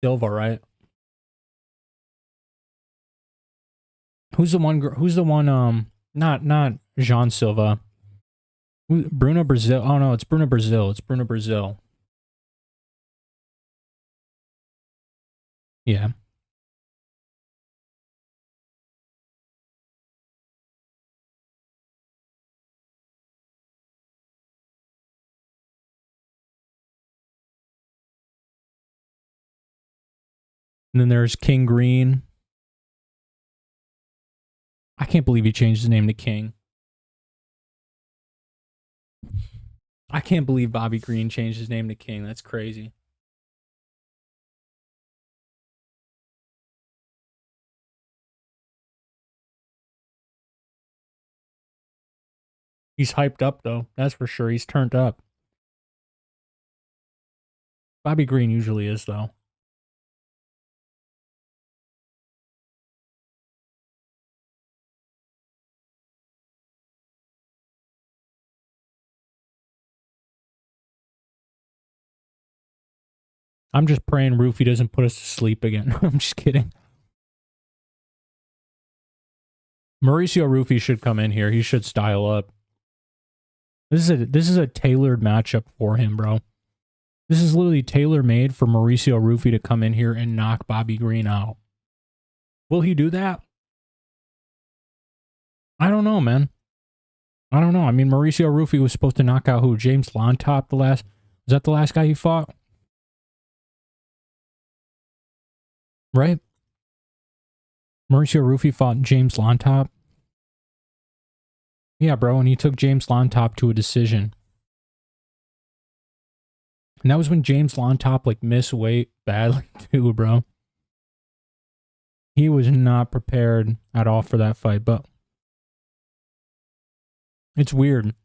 Silva, right? Who's the one, not Jean Silva. Brunno Brazil. Oh, no, it's Brunno Brazil. Yeah. And then there's King Green. I can't believe he changed his name to King. I can't believe Bobby Green changed his name to King. That's crazy. He's hyped up, though. That's for sure. He's turned up. Bobby Green usually is, though. I'm just praying Ruffy doesn't put us to sleep again. I'm just kidding. Mauricio Ruffy should come in here. He should style up. This is a tailored matchup for him, bro. This is literally tailor-made for Mauricio Ruffy to come in here and knock Bobby Green out. Will he do that? I don't know, man. I don't know. I mean, Mauricio Ruffy was supposed to knock out who? James Lontop was that the last guy he fought? Right? Mauricio Ruffy fought James Lontop. Yeah, bro, and he took James Lontop to a decision. And that was when James Lontop, like, missed weight badly, too, bro. He was not prepared at all for that fight, but it's weird.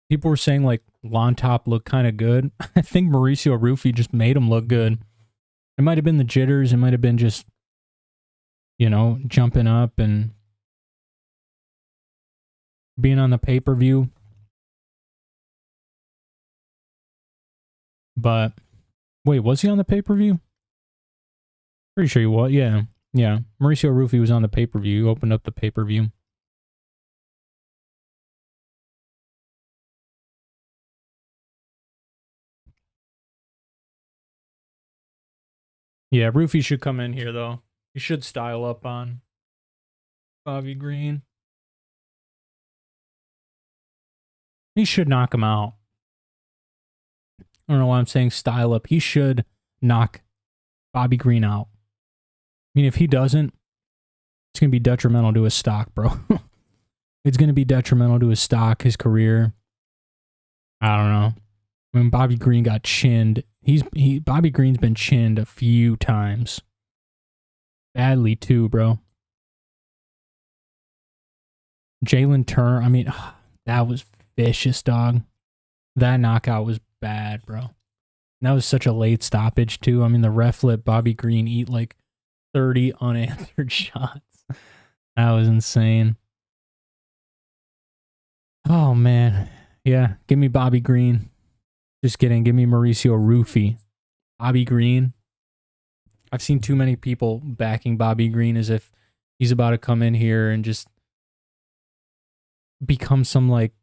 People were saying, like, Lontop looked kind of good. I think Mauricio Ruffy just made him look good. It might have been the jitters. It might have been just, you know, jumping up and being on the pay-per-view. But, wait, was he on the pay-per-view? Pretty sure he was, yeah. Yeah, Mauricio Ruffy was on the pay-per-view. He opened up the pay-per-view. Yeah, Ruffy should come in here, though. He should style up on Bobby Green. He should knock him out. I don't know why I'm saying style up. He should knock Bobby Green out. I mean, if he doesn't, it's going to be detrimental to his stock, bro. It's going to be detrimental to his stock, his career. I don't know. When Bobby Green got chinned, Bobby Green's been chinned a few times. Badly too, bro. Jalin Turner, I mean, that was vicious, dog. That knockout was bad, bro. That was such a late stoppage, too. I mean, the ref let Bobby Green eat like 30 unanswered shots. That was insane. Oh, man. Yeah, give me Bobby Green. Just kidding. Give me Mauricio Ruffy. Bobby Green. I've seen too many people backing Bobby Green as if he's about to come in here and just become some, like,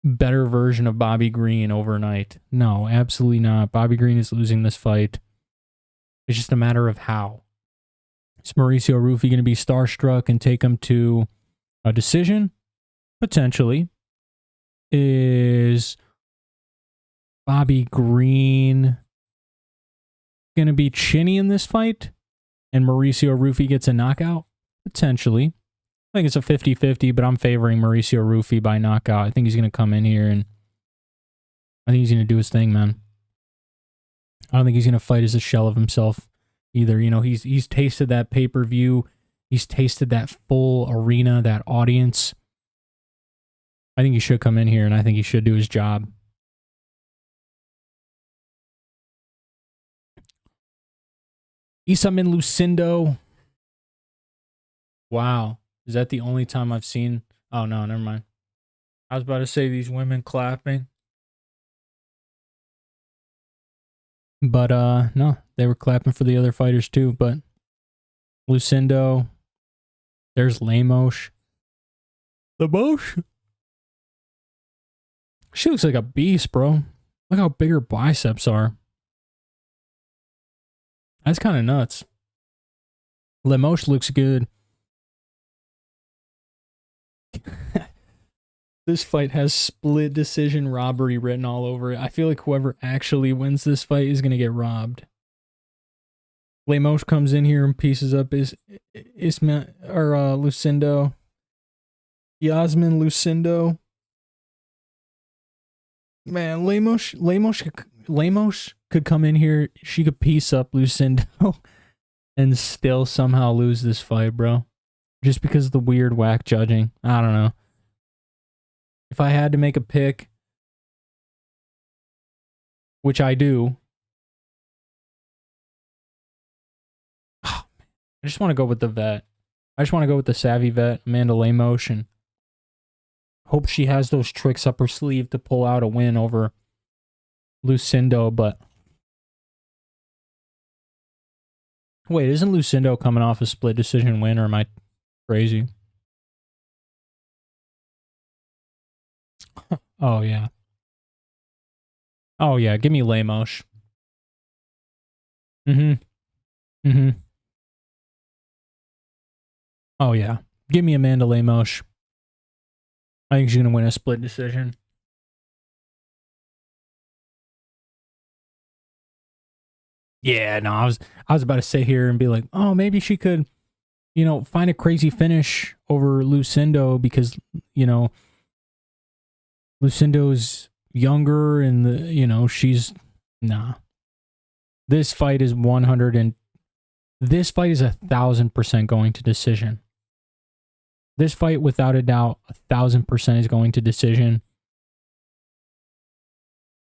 better version of Bobby Green overnight. No, absolutely not. Bobby Green is losing this fight. It's just a matter of how. Is Mauricio Ruffy going to be starstruck and take him to a decision? Potentially. Is Bobby Green going to be chinny in this fight and Mauricio Ruffy gets a knockout? Potentially. I think it's a 50-50, but I'm favoring Mauricio Ruffy by knockout. I think he's going to come in here and I think he's going to do his thing, man. I don't think he's going to fight as a shell of himself either. You know, he's tasted that pay-per-view. He's tasted that full arena, that audience. I think he should come in here and I think he should do his job. Iasmin Lucindo. Wow. Is that the only time I've seen? Oh, no, never mind. I was about to say these women clapping. But, no, they were clapping for the other fighters too. But Lucindo. There's Lemos. Lemos? She looks like a beast, bro. Look how big her biceps are. That's kind of nuts. Lemos looks good. This fight has split decision robbery written all over it. I feel like whoever actually wins this fight is going to get robbed. Lemos comes in here and pieces up Lucindo. Iasmin Lucindo. Man, Lemos could come in here. She could piece up Lucindo and still somehow lose this fight, bro. Just because of the weird whack judging. I don't know. If I had to make a pick, which I do, I just want to go with the vet. I just want to go with the savvy vet, Amanda Lemos, and hope she has those tricks up her sleeve to pull out a win over Lucindo, but wait, isn't Lucindo coming off a split decision win, or am I crazy? Oh, yeah. Oh, yeah. Give me Lemos. Oh, yeah. Give me Amanda Lemos. I think she's going to win a split decision. Yeah, no, I was about to sit here and be like, oh, maybe she could, you know, find a crazy finish over Lucindo because, you know, Lucindo's younger and, she's... Nah. This fight is 1,000% going to decision. This fight, without a doubt, 1,000% is going to decision.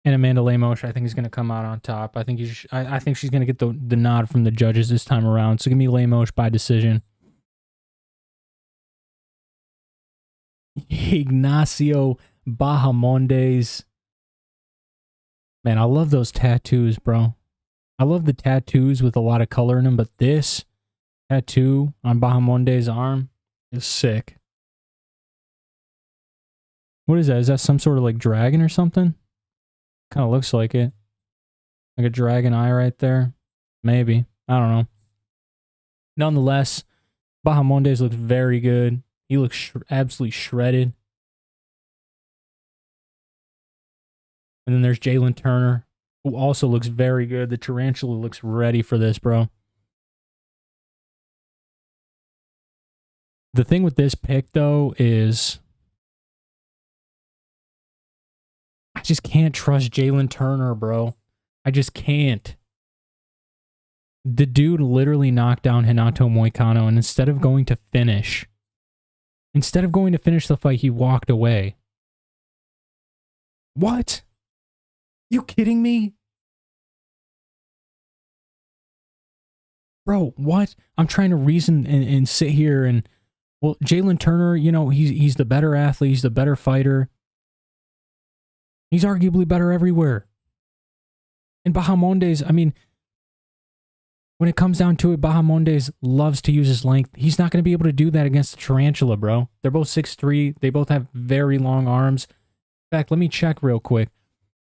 And Amanda Lemos, I think, is going to come out on top. I think I think she's going to get the nod from the judges this time around. So give me Lemos by decision. Ignacio Bahamondes. Man, I love those tattoos, bro. I love the tattoos with a lot of color in them, but this tattoo on Bahamondes' arm is sick. What is that? Is that some sort of like dragon or something? Kind of looks like it. Like a dragon eye right there. Maybe. I don't know. Nonetheless, Bahamondes looks very good. He looks absolutely shredded. And then there's Jalin Turner. who also looks very good. The Tarantula looks ready for this, bro. The thing with this pick, though, is I just can't trust Jalin Turner, bro. I just can't. The dude literally knocked down Renato Moicano, and instead of going to finish the fight, he walked away. What? You kidding me? Bro, what? I'm trying to reason and sit here and, well, Jalin Turner, you know, he's the better athlete, he's the better fighter. He's arguably better everywhere. And Bahamondes, I mean, when it comes down to it, Bahamondes loves to use his length. He's not going to be able to do that against the Tarantula, bro. They're both 6'3". They both have very long arms. In fact, let me check real quick.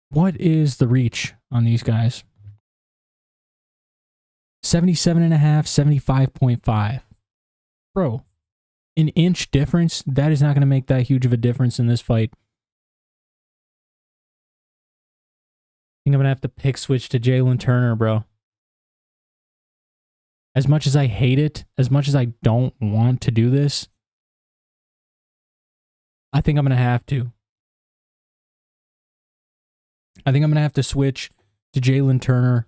What is the reach on these guys? 77.5, 75.5. Bro, an inch difference? That is not going to make that huge of a difference in this fight. I think I'm going to have to pick switch to Jalin Turner, bro. As much as I hate it, as much as I don't want to do this, I think I'm going to have to. I think I'm going to have to switch to Jalin Turner.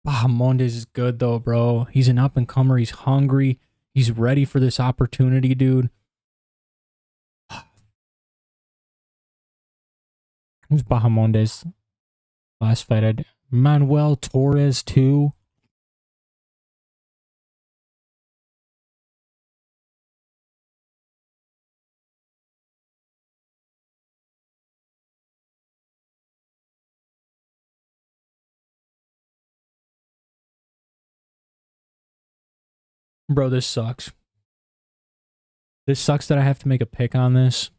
Bahamondes is good, though, bro. He's an up-and-comer. He's hungry. He's ready for this opportunity, dude. Who's Bahamondes? Last fight I did. Manuel Torres, too. Bro, this sucks. This sucks that I have to make a pick on this.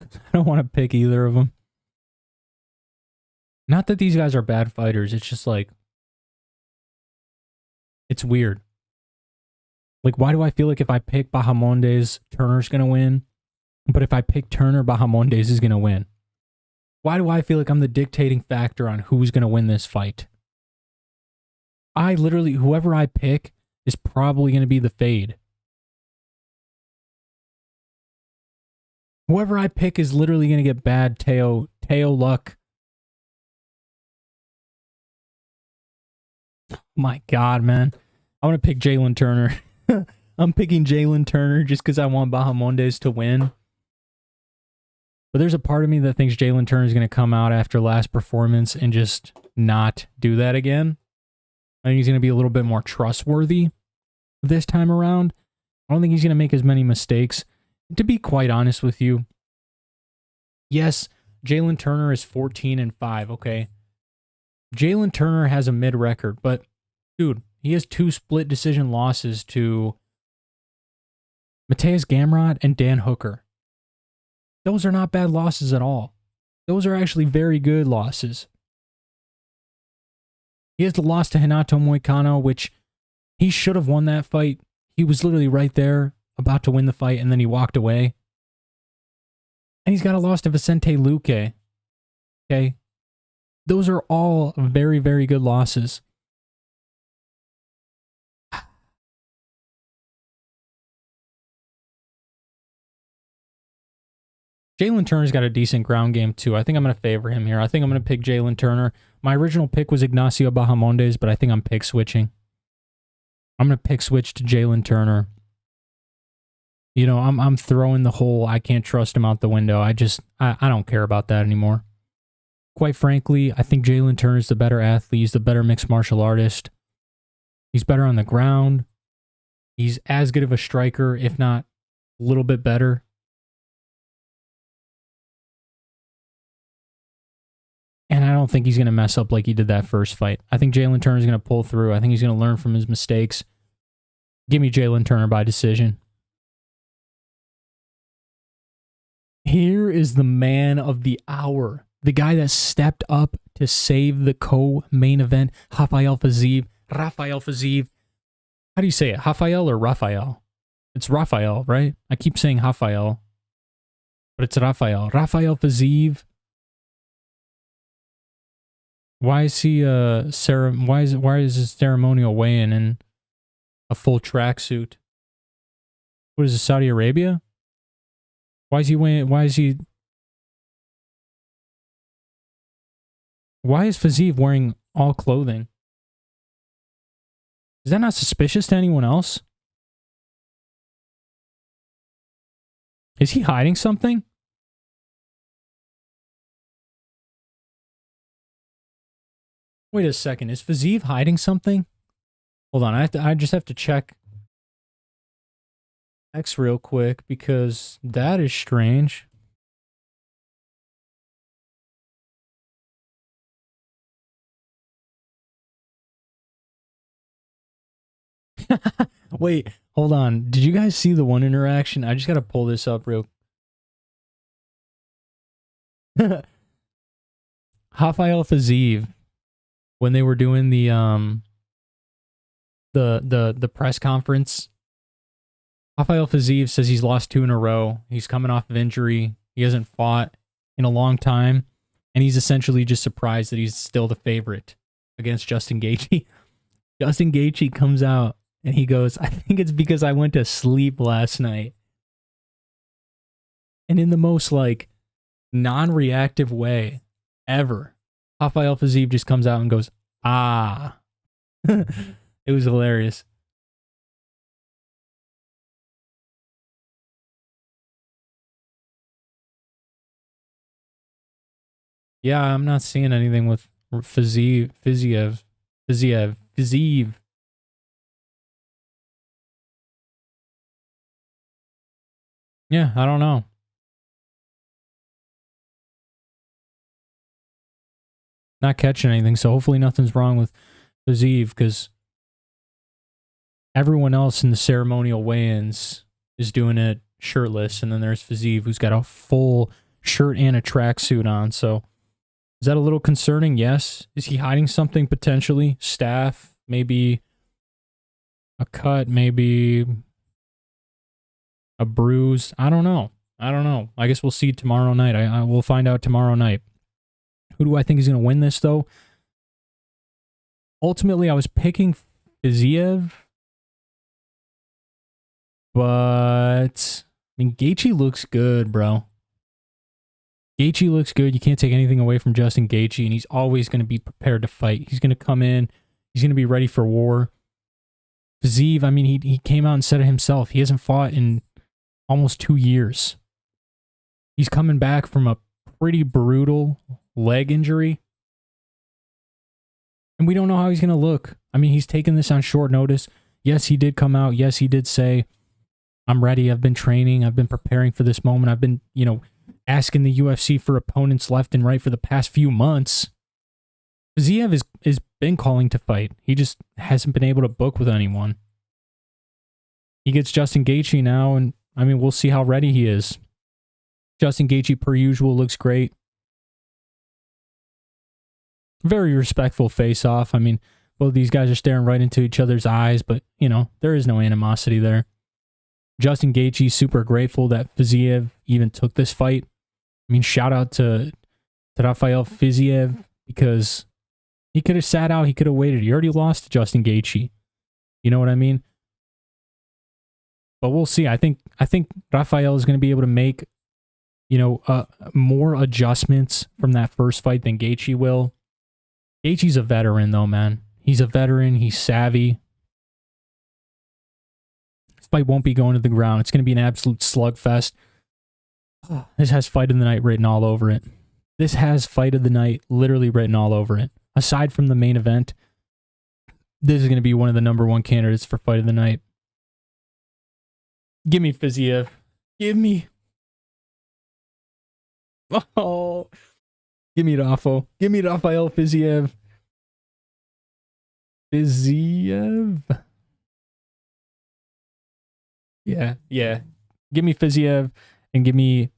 I don't want to pick either of them. Not that these guys are bad fighters. It's just like, it's weird. Like, why do I feel like if I pick Bahamondes, Turner's going to win? But if I pick Turner, Bahamondes is going to win. Why do I feel like I'm the dictating factor on who's going to win this fight? I literally, whoever I pick is probably going to be the fade. Whoever I pick is literally going to get bad Teo luck. My God, man. I want to pick Jalin Turner. I'm picking Jalin Turner just because I want Bahamondes to win. But there's a part of me that thinks Jalin Turner is going to come out after last performance and just not do that again. I think he's going to be a little bit more trustworthy this time around. I don't think he's going to make as many mistakes. To be quite honest with you, yes, Jalin Turner is 14-5, okay? Jalin Turner has a mid record, but dude, he has 2 split decision losses to Mateus Gamrot and Dan Hooker. Those are not bad losses at all. Those are actually very good losses. He has the loss to Renato Moicano, which he should have won that fight. He was literally right there, about to win the fight, and then he walked away. And he's got a loss to Vicente Luque. Okay? Those are all very, very good losses. Jalin Turner's got a decent ground game, too. I think I'm going to favor him here. I think I'm going to pick Jalin Turner. My original pick was Ignacio Bahamondes, but I think I'm pick switching. I'm going to pick switch to Jalin Turner. You know, I'm throwing the whole I can't trust him out the window. I don't care about that anymore. Quite frankly, I think Jalin Turner is the better athlete. He's the better mixed martial artist. He's better on the ground. He's as good of a striker, if not a little bit better. And I don't think he's going to mess up like he did that first fight. I think Jalin Turner is going to pull through. I think he's going to learn from his mistakes. Give me Jalin Turner by decision. Here is the man of the hour. The guy that stepped up to save the co-main event, Rafael Fiziev. Rafael Fiziev. How do you say it? Rafael or Rafael? It's Rafael, right? I keep saying Rafael, but it's Rafael. Rafael Fiziev Why is he why is his ceremonial weigh-in in a full tracksuit? What is this, Saudi Arabia? Why is he weighing? Why is Fiziev wearing all clothing? Is that not suspicious to anyone else? Is he hiding something? Wait a second. Is Fiziev hiding something? Hold on. I just have to check X real quick because that is strange. Wait, hold on. Did you guys see the one interaction? I just gotta pull this up real. Rafael Fiziev, when they were doing the press conference, Rafael Fiziev says he's lost 2 in a row. He's coming off of injury. He hasn't fought in a long time, and he's essentially just surprised that he's still the favorite against Justin Gaethje. Justin Gaethje comes out and he goes, "I think it's because I went to sleep last night." And in the most like non-reactive way ever, Rafael Fiziev just comes out and goes, "Ah." It was hilarious. Yeah, I'm not seeing anything with Fiziev. Yeah, I don't know. Not catching anything, so hopefully nothing's wrong with Fiziev, because everyone else in the ceremonial weigh-ins is doing it shirtless, and then there's Fiziev, who's got a full shirt and a tracksuit on, so is that a little concerning? Yes. Is he hiding something potentially? Staph, maybe a cut, maybe a bruise. I don't know. I guess we'll see tomorrow night. I will find out tomorrow night. Who do I think is going to win this, though? Ultimately, I was picking Fiziev, but I mean, Gaethje looks good, bro. Gaethje looks good. You can't take anything away from Justin Gaethje, and he's always going to be prepared to fight. He's going to come in. He's going to be ready for war. Fiziev, I mean, he came out and said it himself. He hasn't fought in almost 2 years. He's coming back from a pretty brutal leg injury. And we don't know how he's going to look. I mean, he's taken this on short notice. Yes, he did come out. Yes, he did say, "I'm ready. I've been training. I've been preparing for this moment. I've been, asking the UFC for opponents left and right for the past few months." Fiziev is been calling to fight. He just hasn't been able to book with anyone. He gets Justin Gaethje now, and I mean, we'll see how ready he is. Justin Gaethje, per usual, looks great. Very respectful face-off. I mean, both these guys are staring right into each other's eyes, but, there is no animosity there. Justin Gaethje, super grateful that Fiziev even took this fight. I mean, shout out to Rafael Fiziev, because he could have sat out, he could have waited. He already lost to Justin Gaethje. You know what I mean? But we'll see. I think Rafael is going to be able to make, more adjustments from that first fight than Gaethje will. Gaethje's a veteran, though, man. He's a veteran. He's savvy. This fight won't be going to the ground. It's going to be an absolute slugfest. This has fight of the night written all over it. This has fight of the night literally written all over it. Aside from the main event, this is going to be one of the #1 candidates for fight of the night. Give me Fiziev. Give me. Oh. Give me Rafa. Give me Rafael Fiziev. Fiziev. Yeah. Give me Fiziev and give me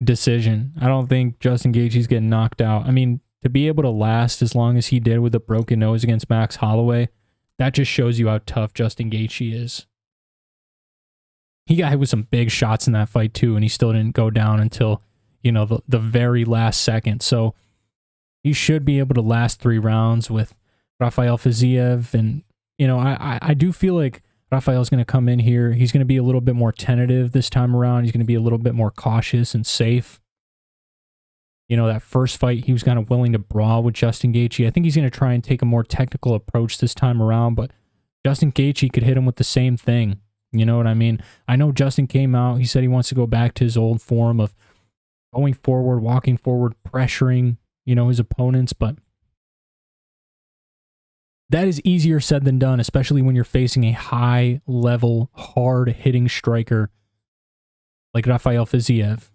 decision. I don't think Justin Gaethje's getting knocked out. I mean, to be able to last as long as he did with a broken nose against Max Holloway, that just shows you how tough Justin Gaethje is. He got hit with some big shots in that fight too, and he still didn't go down until, the very last second. So He should be able to last 3 rounds with Rafael Fiziev. And, you know, I do feel like Rafael's going to come in here. He's going to be a little bit more tentative this time around. He's going to be a little bit more cautious and safe. You know, that first fight, he was kind of willing to brawl with Justin Gaethje. I think he's going to try and take a more technical approach this time around, but Justin Gaethje could hit him with the same thing. You know what I mean? I know Justin came out. He said he wants to go back to his old form of going forward, walking forward, pressuring, you know, his opponents, but that is easier said than done, especially when you're facing a high-level, hard-hitting striker like Rafael Fiziev.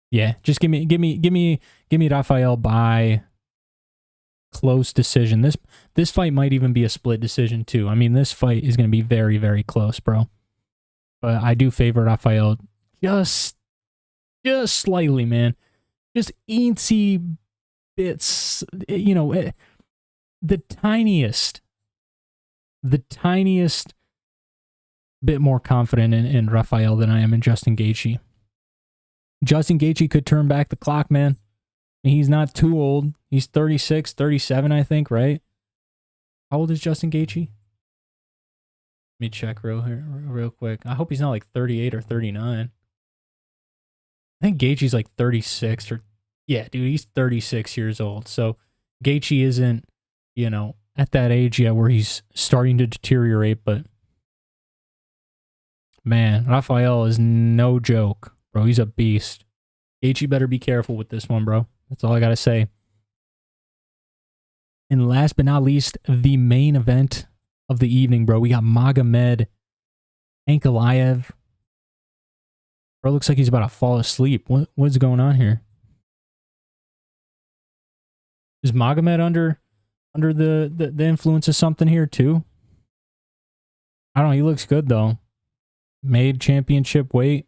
Yeah, just give me Rafael by close decision. This fight might even be a split decision too. I mean, this fight is going to be very, very close, bro. But I do favor Rafael just slightly, man. Just eensy bits, you know, the tiniest bit more confident in Rafael than I am in Justin Gaethje. Justin Gaethje could turn back the clock, man. He's not too old. He's 36, 37, I think, right? How old is Justin Gaethje? Let me check real quick. I hope he's not like 38 or 39. I think Gaethje's like 36 or... Yeah, dude, he's 36 years old. So Gaethje isn't, you know, at that age yet where he's starting to deteriorate, but... Man, Rafael is no joke. Bro, he's a beast. Gaethje better be careful with this one, bro. That's all I gotta say. And last but not least, the main event of the evening, bro. We got Magomed Ankalaev. Bro, looks like he's about to fall asleep. What's going on here? Is Magomed under the influence of something here too? I don't know. He looks good though. Made championship weight.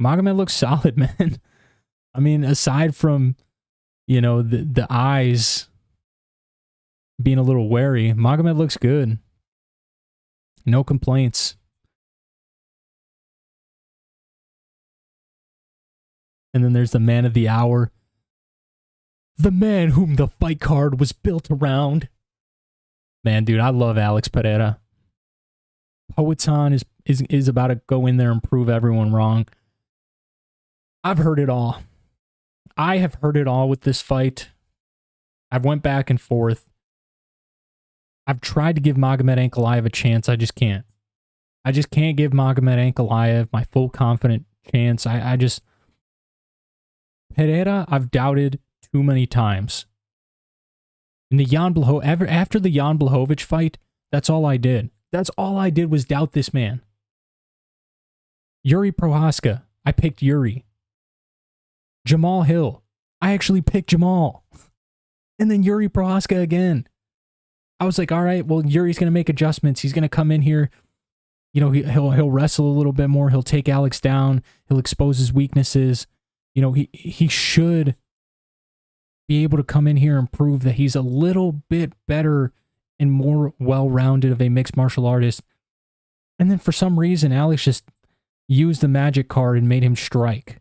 Magomed looks solid, man. I mean, aside from, you know, the eyes being a little wary, Magomed looks good. No complaints. And then there's the man of the hour. The man whom the fight card was built around. Man, dude, I love Alex Pereira. Poatan is about to go in there and prove everyone wrong. I've heard it all. I have heard it all with this fight. I've went back and forth. I've tried to give Magomed Ankalaev a chance. I just can't. I just can't give Magomed Ankalaev my full confident chance. I just... Pereira, I've doubted too many times. In the after the Jan Blachowicz fight, that's all I did. That's all I did was doubt this man. Yuri Prohaska, I picked Yuri. Jamal Hill, I actually picked Jamal. And then Yuri Prohaska again. I was like, all right, well, Yuri's going to make adjustments. He's going to come in here. You know, he'll wrestle a little bit more. He'll take Alex down. He'll expose his weaknesses. You know, he should be able to come in here and prove that he's a little bit better and more well-rounded of a mixed martial artist. And then for some reason, Alex just used the magic card and made him strike.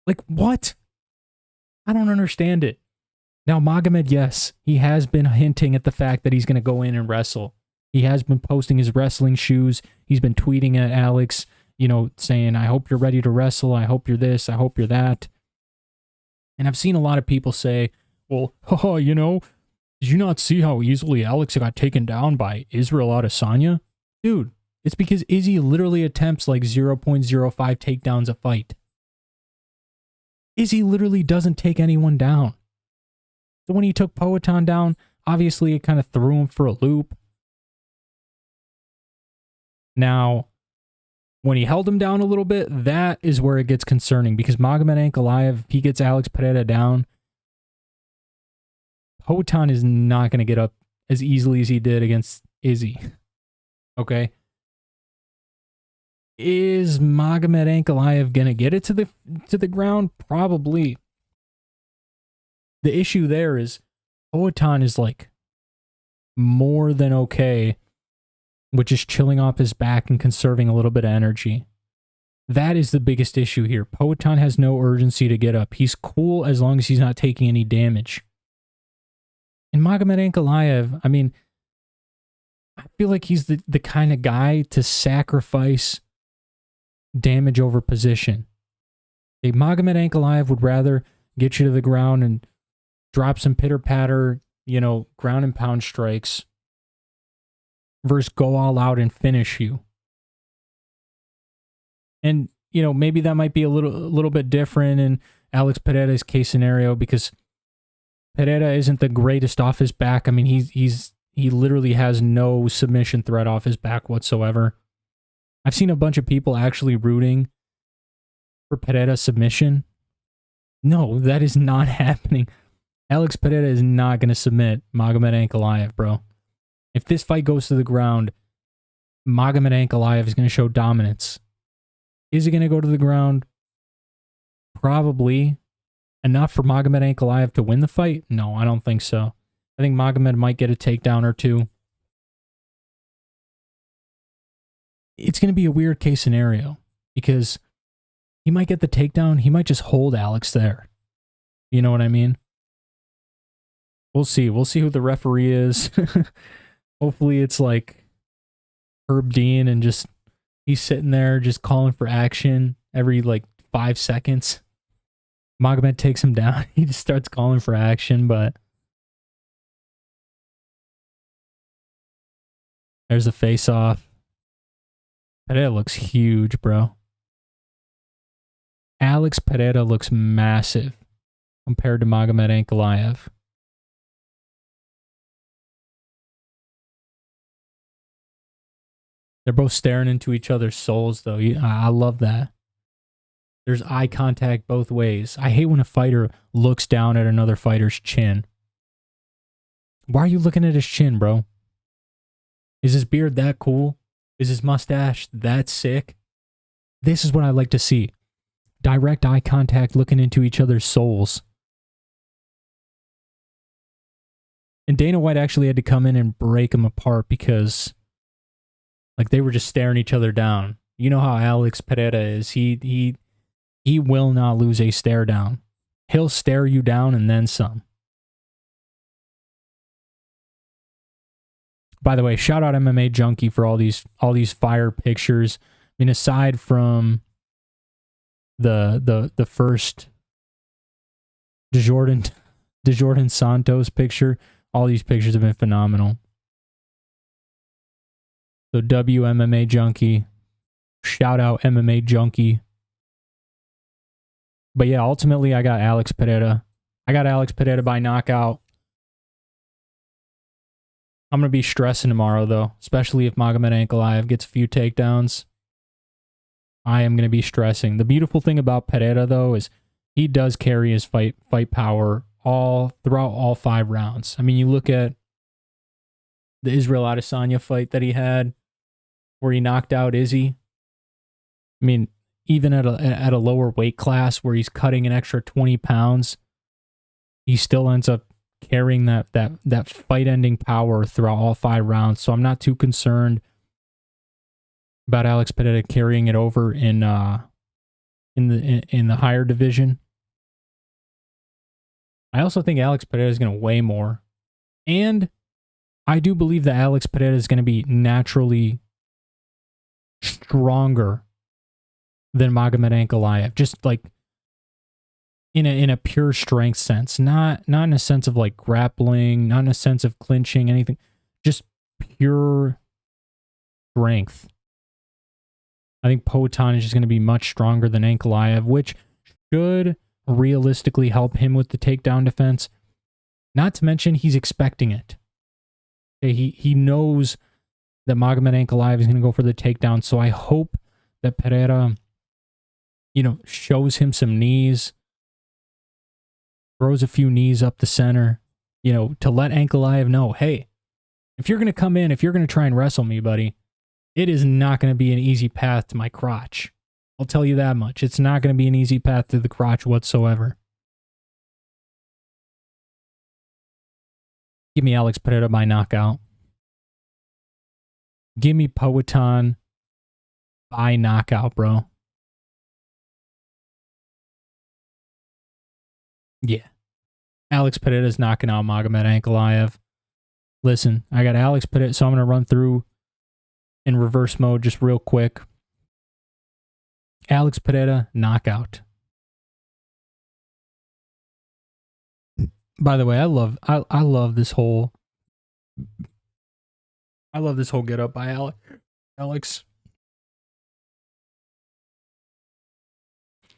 Like, what? I don't understand it. Now, Magomed, yes, he has been hinting at the fact that he's going to go in and wrestle. He has been posting his wrestling shoes. He's been tweeting at Alex, you know, saying, I hope you're ready to wrestle. I hope you're this. I hope you're that. And I've seen a lot of people say, well, haha, you know, did you not see how easily Alex got taken down by Israel Adesanya? Dude, it's because Izzy literally attempts like 0.05 takedowns a fight. Izzy literally doesn't take anyone down. So when he took Poatan down, obviously it kind of threw him for a loop. Now, when he held him down a little bit, that is where it gets concerning because Magomed Ankalaev, he gets Alex Pereira down. Poatan is not going to get up as easily as he did against Izzy. Okay? Is Magomed Ankalaev going to get it to the ground? Probably. The issue there is Poatan is like more than okay with just chilling off his back and conserving a little bit of energy. That is the biggest issue here. Poatan has no urgency to get up. He's cool as long as he's not taking any damage. And Magomed Ankalaev, I mean, I feel like he's the kind of guy to sacrifice damage over position. A Magomed Ankalaev would rather get you to the ground and drop some pitter-patter, you know, ground and pound strikes versus go all out and finish you. And, you know, maybe that might be a little bit different in Alex Pereira's case scenario because Pereira isn't the greatest off his back. I mean, he literally has no submission threat off his back whatsoever. I've seen a bunch of people actually rooting for Pereira's submission. No, that is not happening. Alex Pereira is not going to submit Magomed Ankalaev, bro. If this fight goes to the ground, Magomed Ankalaev is going to show dominance. Is he going to go to the ground? Probably. Enough for Magomed Ankalaev to win the fight? No, I don't think so. I think Magomed might get a takedown or two. It's going to be a weird case scenario because he might get the takedown. He might just hold Alex there. You know what I mean? We'll see. We'll see who the referee is. Hopefully it's like Herb Dean and just he's sitting there just calling for action every like 5 seconds. Magomed takes him down. He just starts calling for action, but there's a face-off. Pereira looks huge, bro. Alex Pereira looks massive compared to Magomed Ankalaev. They're both staring into each other's souls, though. I love that. There's eye contact both ways. I hate when a fighter looks down at another fighter's chin. Why are you looking at his chin, bro? Is his beard that cool? Is his mustache that sick? This is what I like to see. Direct eye contact, looking into each other's souls. And Dana White actually had to come in and break them apart because like they were just staring each other down. You know how Alex Pereira is. He will not lose a stare down. He'll stare you down and then some. By the way, shout out MMA Junkie for all these fire pictures. I mean, aside from the first Djorden Santos picture, all these pictures have been phenomenal. So WMMA Junkie. Shout out MMA Junkie. But yeah, ultimately I got Alex Pereira. I got Alex Pereira by knockout. I'm going to be stressing tomorrow, though, especially if Magomed Ankalaev gets a few takedowns. I am going to be stressing. The beautiful thing about Pereira, though, is he does carry his fight power throughout all 5 rounds. I mean, you look at the Israel Adesanya fight that he had, where he knocked out Izzy. I mean, even at a lower weight class where he's cutting an extra 20 pounds, he still ends up carrying that fight-ending power throughout all 5 rounds. So I'm not too concerned about Alex Pereira carrying it over in the higher division. I also think Alex Pereira is going to weigh more, and I do believe that Alex Pereira is going to be naturally stronger than Magomed Ankalaev, just like in a pure strength sense, not in a sense of like grappling, not in a sense of clinching, anything, just pure strength. I think Poatan is just going to be much stronger than Ankalaev, which should realistically help him with the takedown defense. Not to mention he's expecting it. Okay, he knows that Magomed Ankalaev is going to go for the takedown, so I hope that Pereira, shows him some knees, throws a few knees up the center, to let Ankalaev know, hey, if you're going to come in, if you're going to try and wrestle me, buddy, it is not going to be an easy path to my crotch. I'll tell you that much. It's not going to be an easy path to the crotch whatsoever. Give me Alex Pereira by knockout. Give me Poatan by knockout, bro. Yeah. Alex Pereira's knocking out Magomed Ankalaev. Listen, I got Alex Pereira, so I'm going to run through in reverse mode just real quick. Alex Pereira, knockout. By the way, I love this whole get up by Alex.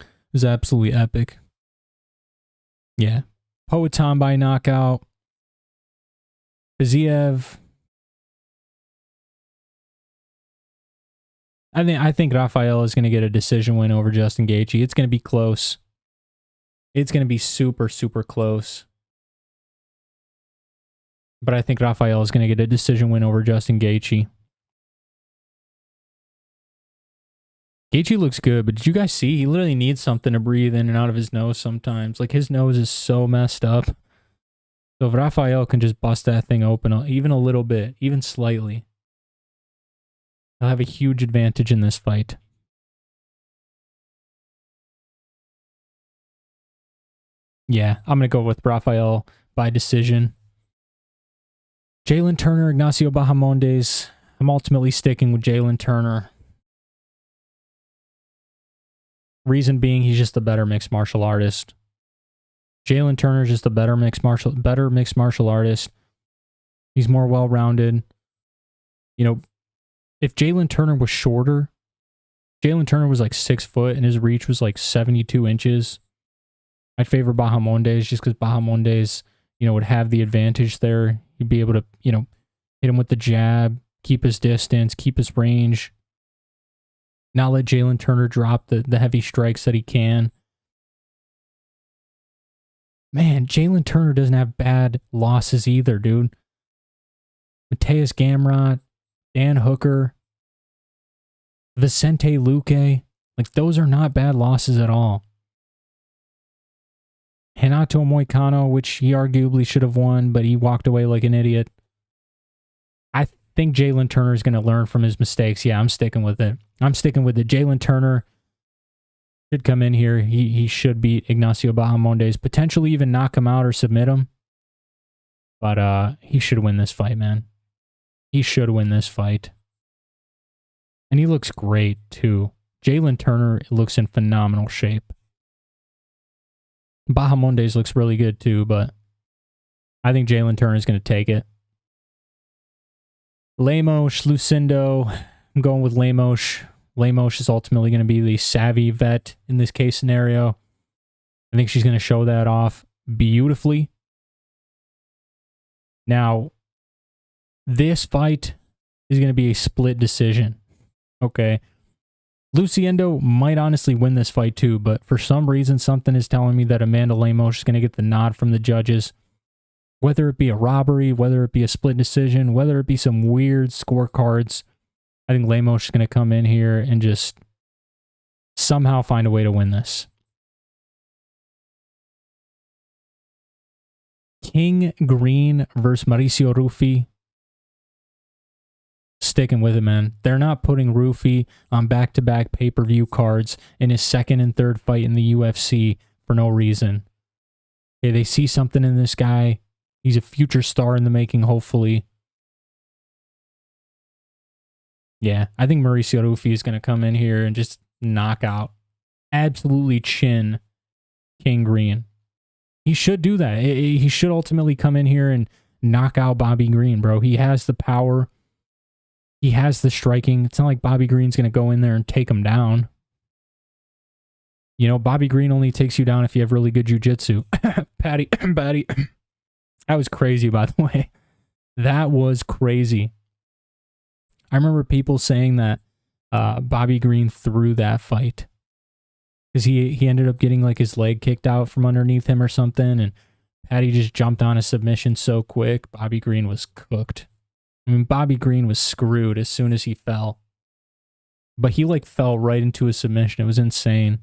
It was absolutely epic. Yeah. Poetan by knockout. Fiziev. I think Rafael is going to get a decision win over Justin Gaethje. It's going to be close. It's going to be super, super close. But I think Rafael is going to get a decision win over Justin Gaethje. Gaethje looks good, but did you guys see? He literally needs something to breathe in and out of his nose sometimes. Like, his nose is so messed up. So if Rafael can just bust that thing open even a little bit, even slightly, he'll have a huge advantage in this fight. Yeah, I'm going to go with Rafael by decision. Jalin Turner, Ignacio Bahamondes. I'm ultimately sticking with Jalin Turner. Reason being, he's just a better mixed martial artist. Jalin Turner is just a better mixed martial artist. He's more well-rounded. You know, if Jalin Turner was shorter, Jalin Turner was like 6 foot and his reach was like 72 inches. I'd favor Bahamondes just because Bahamondes, you know, would have the advantage there. He'd be able to, you know, hit him with the jab, keep his distance, keep his range. Not let Jalin Turner drop the heavy strikes that he can. Man, Jalin Turner doesn't have bad losses either, dude. Mateus Gamrot, Dan Hooker, Vicente Luque. Like, those are not bad losses at all. Renato Moicano, which he arguably should have won, but he walked away like an idiot. I think Jalin Turner is going to learn from his mistakes. Yeah, I'm sticking with it. Jalin Turner should come in here. He should beat Ignacio Bahamondes, potentially even knock him out or submit him. But he should win this fight, man. He should win this fight. And he looks great, too. Jalin Turner looks in phenomenal shape. Bahamondes looks really good, too, but I think Jalin Turner is going to take it. Lemos, Lucindo. I'm going with Lemos. Lemos is ultimately going to be the savvy vet in this case scenario. I think she's going to show that off beautifully. Now, this fight is going to be a split decision. Okay. Lucindo might honestly win this fight too, but for some reason, something is telling me that Amanda Lemos is going to get the nod from the judges. Whether it be a robbery, whether it be a split decision, whether it be some weird scorecards, I think Lemos is going to come in here and just somehow find a way to win this. King Green versus Mauricio Ruffy. Sticking with it, man. They're not putting Ruffy on back-to-back pay-per-view cards in his second and third fight in the UFC for no reason. Okay, they see something in this guy. He's a future star in the making, hopefully. Yeah, I think Mauricio Ruffy is going to come in here and just knock out, absolutely chin King Green. He should do that. He should ultimately come in here and knock out Bobby Green, bro. He has the power. He has the striking. It's not like Bobby Green's going to go in there and take him down. You know, Bobby Green only takes you down if you have really good jiu-jitsu. Patty. That was crazy, by the way. That was crazy. I remember people saying that Bobby Green threw that fight. Because he ended up getting like his leg kicked out from underneath him or something. And Patty just jumped on a submission so quick. Bobby Green was cooked. I mean, Bobby Green was screwed as soon as he fell. But he like fell right into a submission. It was insane.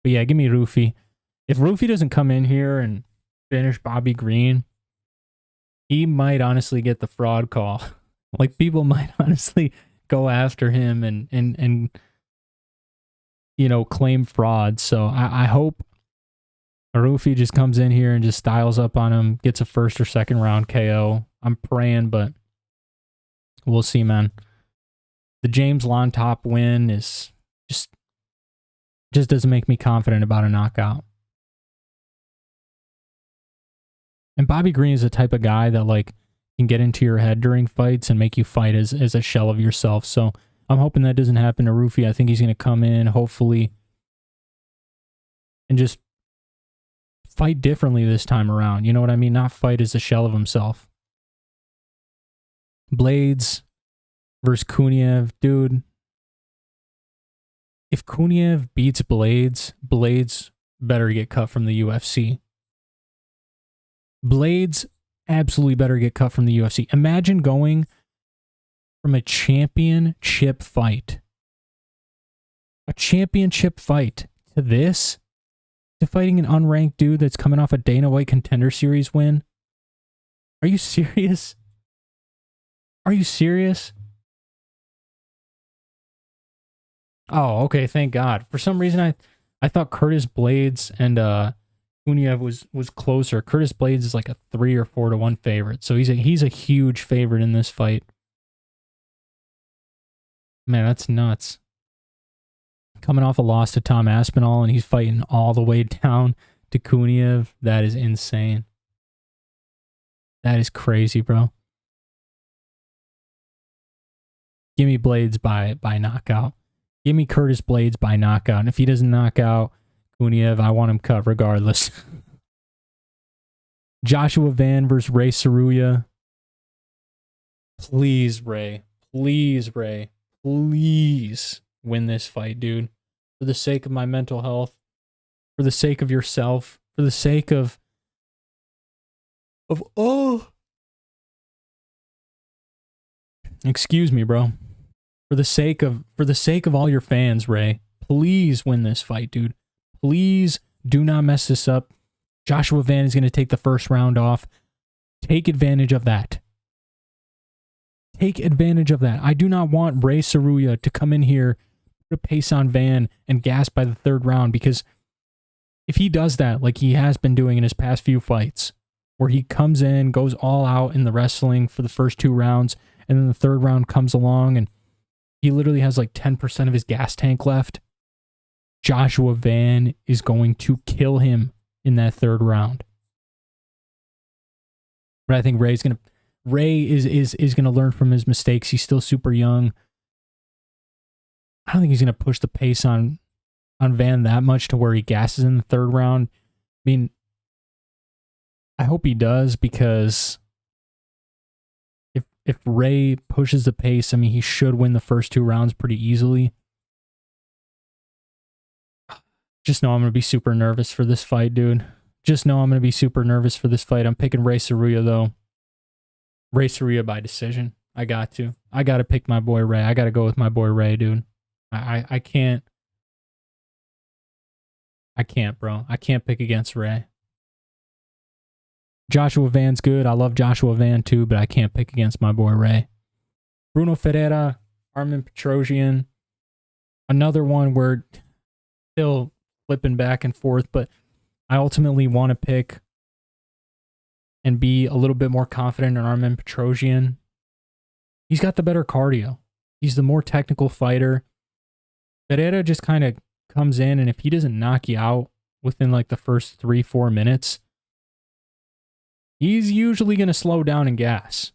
But yeah, give me Ruffy. If Ruffy doesn't come in here and finish Bobby Green, he might honestly get the fraud call. Like, people might honestly go after him and you know, claim fraud. So I hope Ruffy just comes in here and just styles up on him, gets a first or second round KO. I'm praying, but we'll see, man. The James Lon top win is just doesn't make me confident about a knockout. And Bobby Green is the type of guy that like can get into your head during fights and make you fight as a shell of yourself. So I'm hoping that doesn't happen to Ruffy. I think he's going to come in, hopefully, and just fight differently this time around. You know what I mean? Not fight as a shell of himself. Blaydes versus Kuniev. Dude, if Kuniev beats Blaydes, Blaydes better get cut from the UFC. Blaydes absolutely better get cut from the UFC. Imagine going from a championship fight, to this, to fighting an unranked dude that's coming off a Dana White Contender Series win. Are you serious? Are you serious? Oh, okay, thank God. For some reason, I thought Curtis Blaydes and Kuniev was closer. Curtis Blaydes is like a 3 or 4 to 1 favorite, so he's a huge favorite in this fight. Man, that's nuts. Coming off a loss to Tom Aspinall, and he's fighting all the way down to Kuniev. That is insane. That is crazy, bro. Give me Blaydes by knockout. Give me Curtis Blaydes by knockout. And if he doesn't knock out Kuniev, I want him cut regardless. Joshua Van versus Rei Tsuruya. Please, Rei. Please, Rei. Please win this fight, dude. For the sake of my mental health. For the sake of yourself. For the sake of oh. Excuse me, bro. For the sake of all your fans, Rei. Please win this fight, dude. Please do not mess this up. Joshua Van is going to take the first round off. Take advantage of that. Take advantage of that. I do not want Rei Tsuruya to come in here, put a pace on Van, and gas by the third round, because if he does that, like he has been doing in his past few fights, where he comes in, goes all out in the wrestling for the first 2 rounds, and then the third round comes along, and he literally has like 10% of his gas tank left, Joshua Van is going to kill him in that third round. But I think Rei is gonna learn from his mistakes. He's still super young. I don't think he's gonna push the pace on Van that much to where he gasses in the third round. I mean, I hope he does, because if Rei pushes the pace, I mean, he should win the first 2 rounds pretty easily. Just know I'm going to be super nervous for this fight, dude. Just know I'm going to be super nervous for this fight. I'm picking Rei Tsuruya, though. Rei Tsuruya by decision. I got to. I got to pick my boy Rei. I got to go with my boy Rei, dude. I can't. I can't, bro. I can't pick against Rei. Joshua Van's good. I love Joshua Van too, but I can't pick against my boy Rei. Bruno Ferreira, Armen Petrosyan. Another one where still flipping back and forth, but I ultimately want to pick and be a little bit more confident in Armen Petrosyan. He's got the better cardio. He's the more technical fighter. Pereira just kind of comes in, and if he doesn't knock you out within like the first 3-4 minutes, he's usually going to slow down and gas.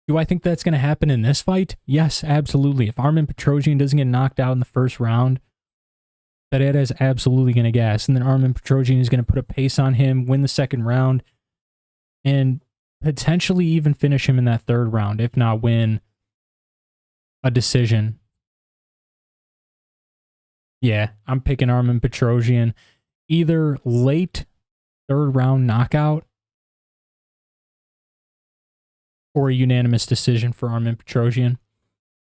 Do I think that's going to happen in this fight? Yes, absolutely. If Armen Petrosyan doesn't get knocked out in the first round, Pereira is absolutely going to gas. And then Armen Petrosyan is going to put a pace on him, win the second round, and potentially even finish him in that third round, if not win a decision. Yeah, I'm picking Armen Petrosyan. Either late third round knockout or a unanimous decision for Armen Petrosyan.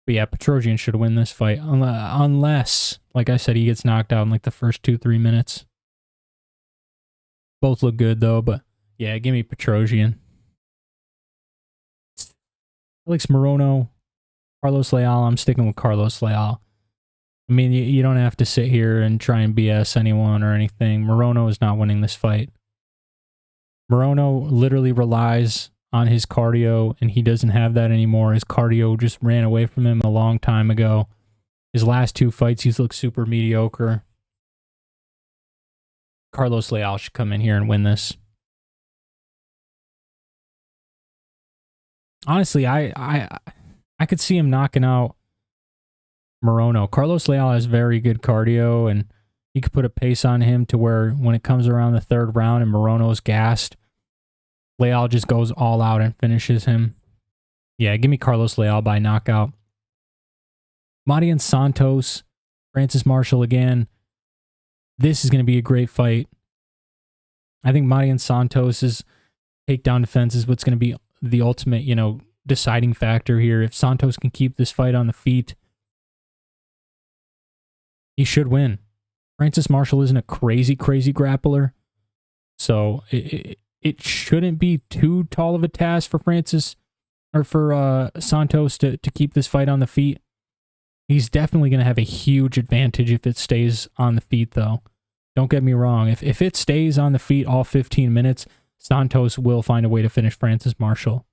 But yeah, Petrosyan should win this fight. Unless, like I said, he gets knocked out in like the first 2-3 minutes. Both look good though, but yeah, give me Petrosyan. Alex Morono, Carlos Leal. I'm sticking with Carlos Leal. I mean, you don't have to sit here and try and BS anyone or anything. Morono is not winning this fight. Morono literally relies on his cardio, and he doesn't have that anymore. His cardio just ran away from him a long time ago. His last 2 fights, he's looked super mediocre. Carlos Leal should come in here and win this. Honestly, I could see him knocking out Morono. Carlos Leal has very good cardio, and he could put a pace on him to where when it comes around the 3rd round and Morono's gassed, Leal just goes all out and finishes him. Yeah, give me Carlos Leal by knockout. Marion Santos, Francis Marshall again. This is going to be a great fight. I think Marion Santos' takedown defense is what's going to be the ultimate, deciding factor here. If Santos can keep this fight on the feet, he should win. Francis Marshall isn't a crazy grappler, so it shouldn't be too tall of a task for Santos to keep this fight on the feet. He's definitely going to have a huge advantage if it stays on the feet, though. Don't get me wrong. If it stays on the feet all 15 minutes, Santos will find a way to finish Francis Marshall.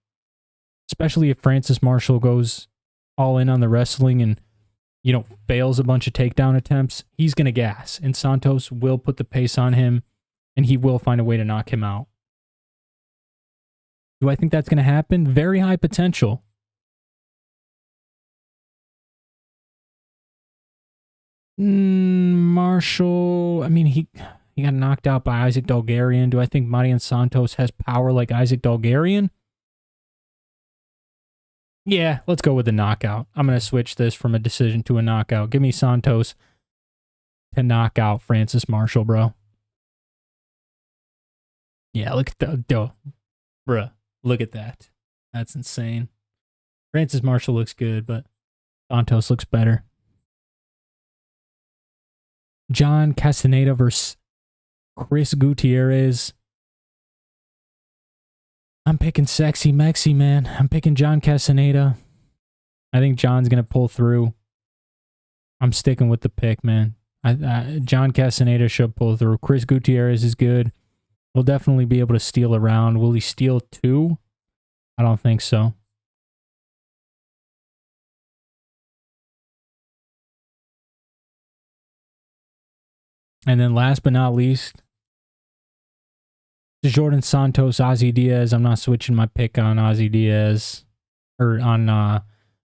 Especially if Francis Marshall goes all in on the wrestling and, fails a bunch of takedown attempts, he's going to gas. And Santos will put the pace on him, and he will find a way to knock him out. Do I think that's going to happen? Very high potential. Marshall, I mean, he got knocked out by Isaac Dalgarian. Do I think Marion Santos has power like Isaac Dalgarian? Yeah, let's go with the knockout. I'm going to switch this from a decision to a knockout. Give me Santos to knock out Francis Marshall, bro. Yeah, look at that. Bruh, look at that. That's insane. Francis Marshall looks good, but Santos looks better. John Castaneda versus Chris Gutierrez. I'm picking Sexy Mexi, man. I'm picking John Castaneda. I think John's going to pull through. I'm sticking with the pick, man. John Castaneda should pull through. Chris Gutierrez is good. He'll definitely be able to steal a round. Will he steal 2? I don't think so. And then last but not least, Djorden Santos, Ozzy Diaz. I'm not switching my pick on Ozzy Diaz or on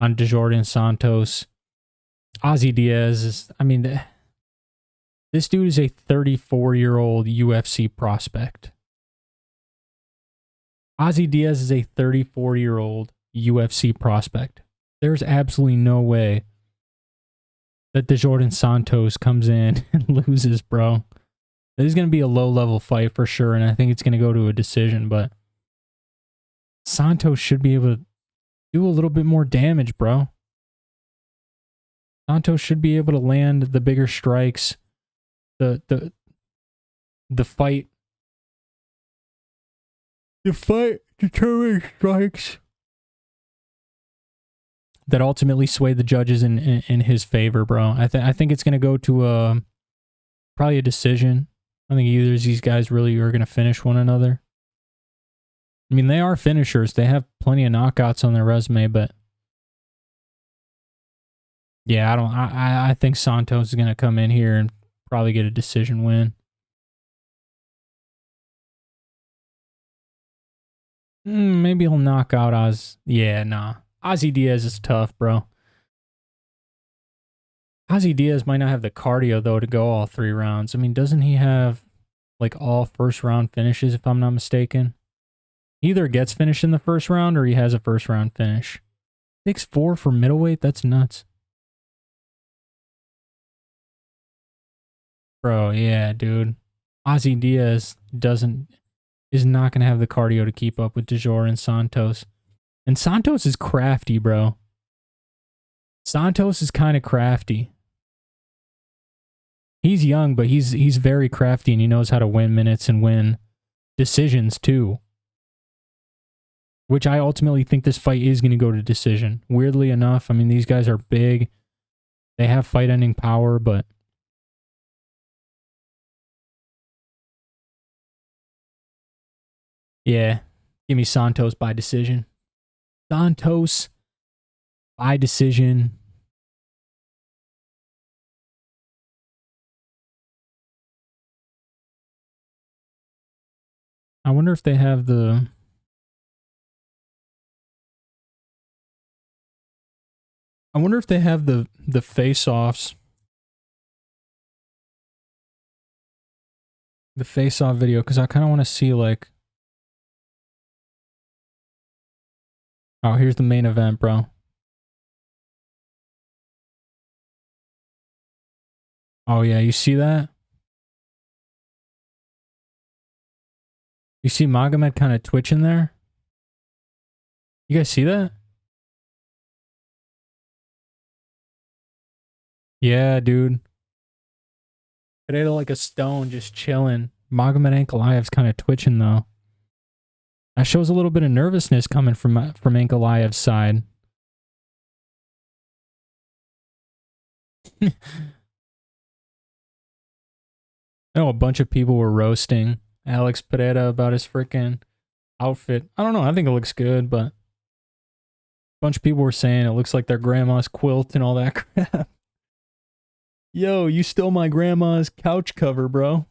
Djorden Santos. Ozzy Diaz is, this dude is a 34-year-old UFC prospect. Ozzy Diaz is a 34-year-old UFC prospect. There's absolutely no way that Djorden Santos comes in and loses, bro. This is going to be a low-level fight for sure, and I think it's going to go to a decision, but Santos should be able to do a little bit more damage, bro. Santos should be able to land the bigger strikes. The fight determines strikes that ultimately sway the judges in his favor, bro. I think it's going to go to probably a decision. I think either of these guys really are going to finish one another. I mean, they are finishers. They have plenty of knockouts on their resume, but yeah, I think Santos is going to come in here and probably get a decision win. Maybe he'll knock out Oz. Yeah, nah. Ozzy Diaz is tough, bro. Ozzy Diaz might not have the cardio, though, to go all 3 rounds. I mean, doesn't he have, like, all first-round finishes, if I'm not mistaken? He either gets finished in the first round or he has a first-round finish. 6'4" for middleweight? That's nuts. Bro, yeah, dude. Ozzy Diaz is not going to have the cardio to keep up with Djorden Santos. And Santos is crafty, bro. Santos is kind of crafty. He's young, but he's very crafty, and he knows how to win minutes and win decisions too. Which I ultimately think this fight is going to go to decision. Weirdly enough, I mean, these guys are big. They have fight-ending power, but yeah, give me Santos by decision. Santos by decision. I wonder if they have the... I wonder if they have the face-offs. The face-off video, because I kind of want to see, like... Oh, here's the main event, bro. Oh, yeah, you see that? You see Magomed kind of twitching there? You guys see that? Yeah, dude. Pereira like a stone, just chilling. Magomed Ankalaev's kind of twitching, though. That shows a little bit of nervousness coming from Ankalaev's side. I know a bunch of people were roasting Alex Pereira about his freaking outfit. I don't know. I think it looks good, but a bunch of people were saying it looks like their grandma's quilt and all that crap. Yo, you stole my grandma's couch cover, bro.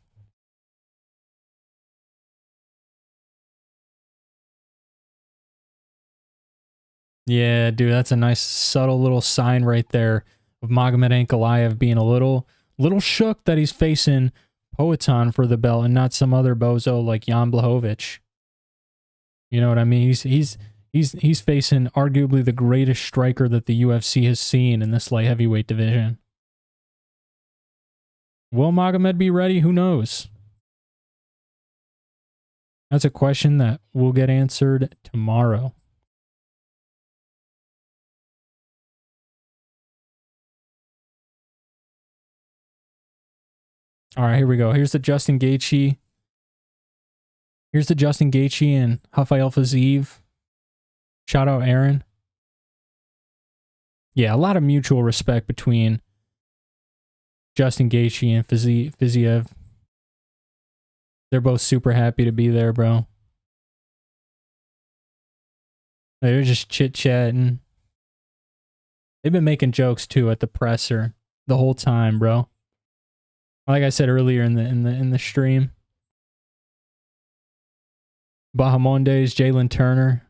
Yeah, dude, that's a nice subtle little sign right there of Magomed Ankalaev being a little shook that he's facing Poatan for the belt and not some other bozo like Jan Blachowicz. You know what I mean? He's facing arguably the greatest striker that the UFC has seen in this light heavyweight division. Will Magomed be ready? Who knows? That's a question that will get answered tomorrow. All right, here we go. Here's the Justin Gaethje. Here's the Justin Gaethje and Rafael Fiziev. Shout out Aaron. Yeah, a lot of mutual respect between Justin Gaethje and Fiziev. They're both super happy to be there, bro. They're just chit-chatting. They've been making jokes too at the presser the whole time, bro. Like I said earlier in the stream. Bahamondes, Jalin Turner.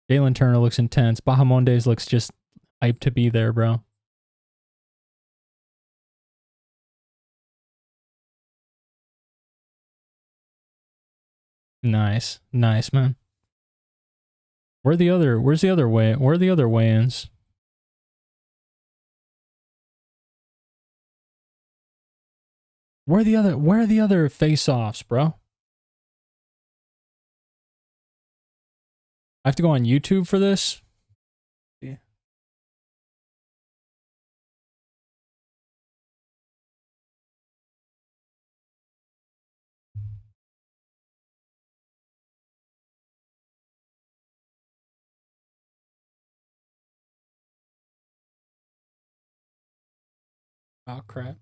Jalin Turner looks intense. Bahamondes looks just hyped to be there, bro. Nice. Nice, man. Where's the other weigh-ins? Where are the other face-offs, bro? I have to go on YouTube for this? Yeah. Oh, crap.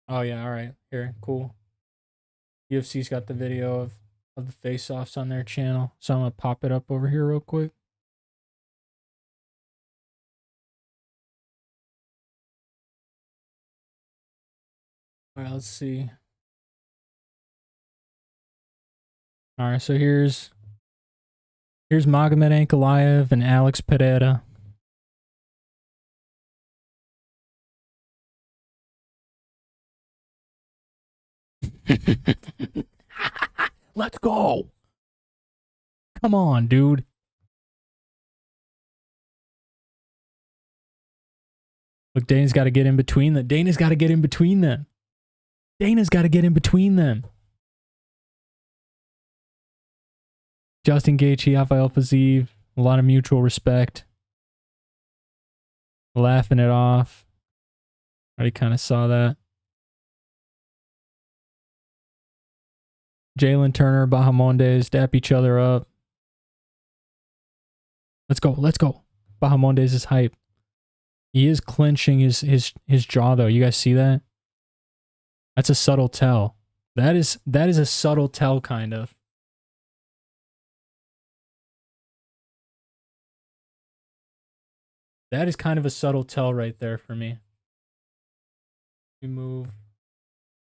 Oh, yeah, alright. Here, cool. UFC's got the video of the face-offs on their channel, so I'm gonna pop it up over here real quick. Alright, let's see. Alright, so here's Magomed Ankalaev and Alex Pereira. Let's go. Come on, dude. Look, Dana's got to get in between them. Dana's got to get in between them. Dana's got to get in between them. Justin Gaethje, Rafael Fiziev, a lot of mutual respect. Laughing it off. Already kind of saw that. Jalin Turner, Bahamondes, dap each other up. Let's go. Let's go. Bahamondes is hype. He is clenching his jaw though. You guys see that? That's a subtle tell. That is a subtle tell kind of. That is kind of a subtle tell right there for me. We move.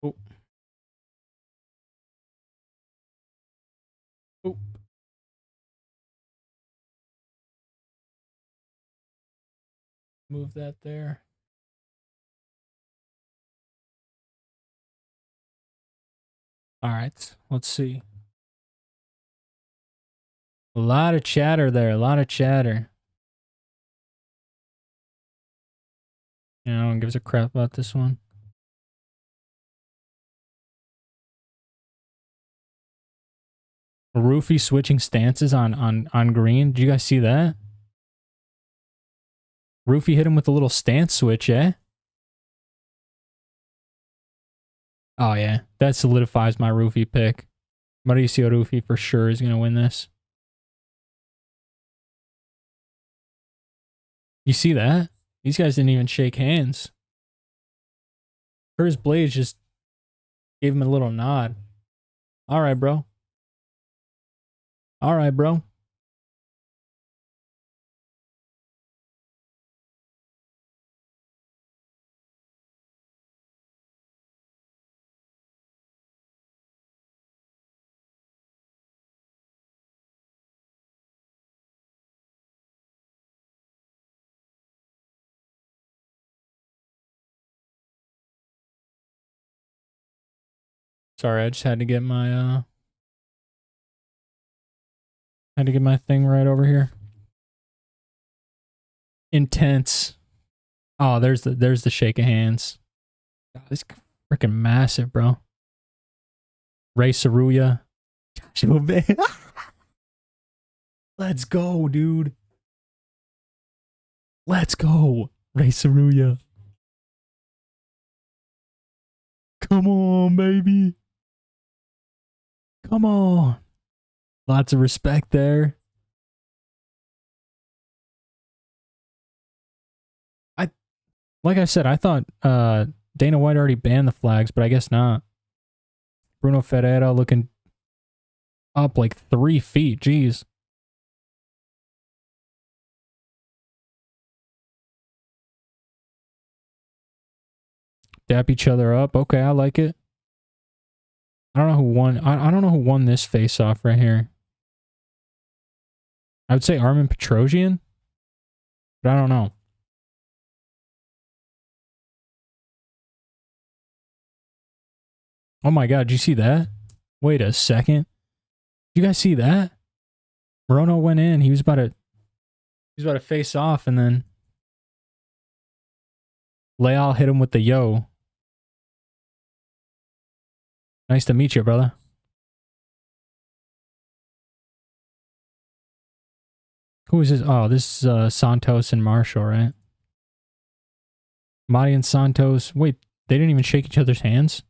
Oh. Oh. Move that there. All right, let's see. A lot of chatter there, a lot of chatter. You know, no one gives a crap about this one. Ruffy switching stances on green. Did you guys see that? Ruffy hit him with a little stance switch, eh? Oh yeah, that solidifies my Ruffy pick. Mauricio Ruffy for sure is going to win this. You see that? These guys didn't even shake hands. Curtis Blaydes just gave him a little nod. All right, bro. All right, bro. Sorry, I just had to get my thing right over here. Intense. Oh, there's the shake of hands. God, this is freaking massive, bro. Rei Tsuruya. Let's go, dude. Let's go. Rei Tsuruya. Come on, baby. Come on. Lots of respect there. Like I said, I thought Dana White already banned the flags, but I guess not. Bruno Ferreira looking up like 3 feet. Jeez. Dap each other up. Okay, I like it. I don't know who won. I don't know who won this face-off right here. I would say Armen Petrosyan, but I don't know. Oh my god, did you see that? Wait a second. Did you guys see that? Morono went in. He was about to face off, and then Leal hit him with the yo. Nice to meet you, brother. Who is this? Oh, this is Santos and Marshall, right? Madi and Santos. Wait, they didn't even shake each other's hands?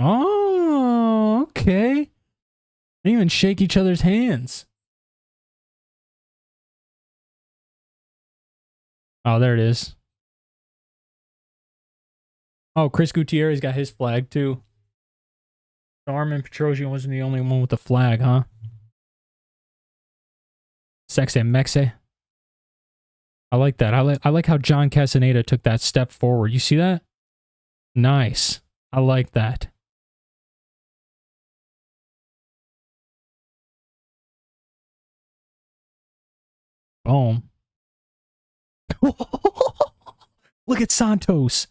Oh, okay. They didn't even shake each other's hands. Oh, there it is. Oh, Chris Gutierrez got his flag too. Armen Petrosyan wasn't the only one with the flag, huh? Sexy Mexe. I like that. I like how John Castaneda took that step forward. You see that? Nice. I like that. Boom. Look at Santos.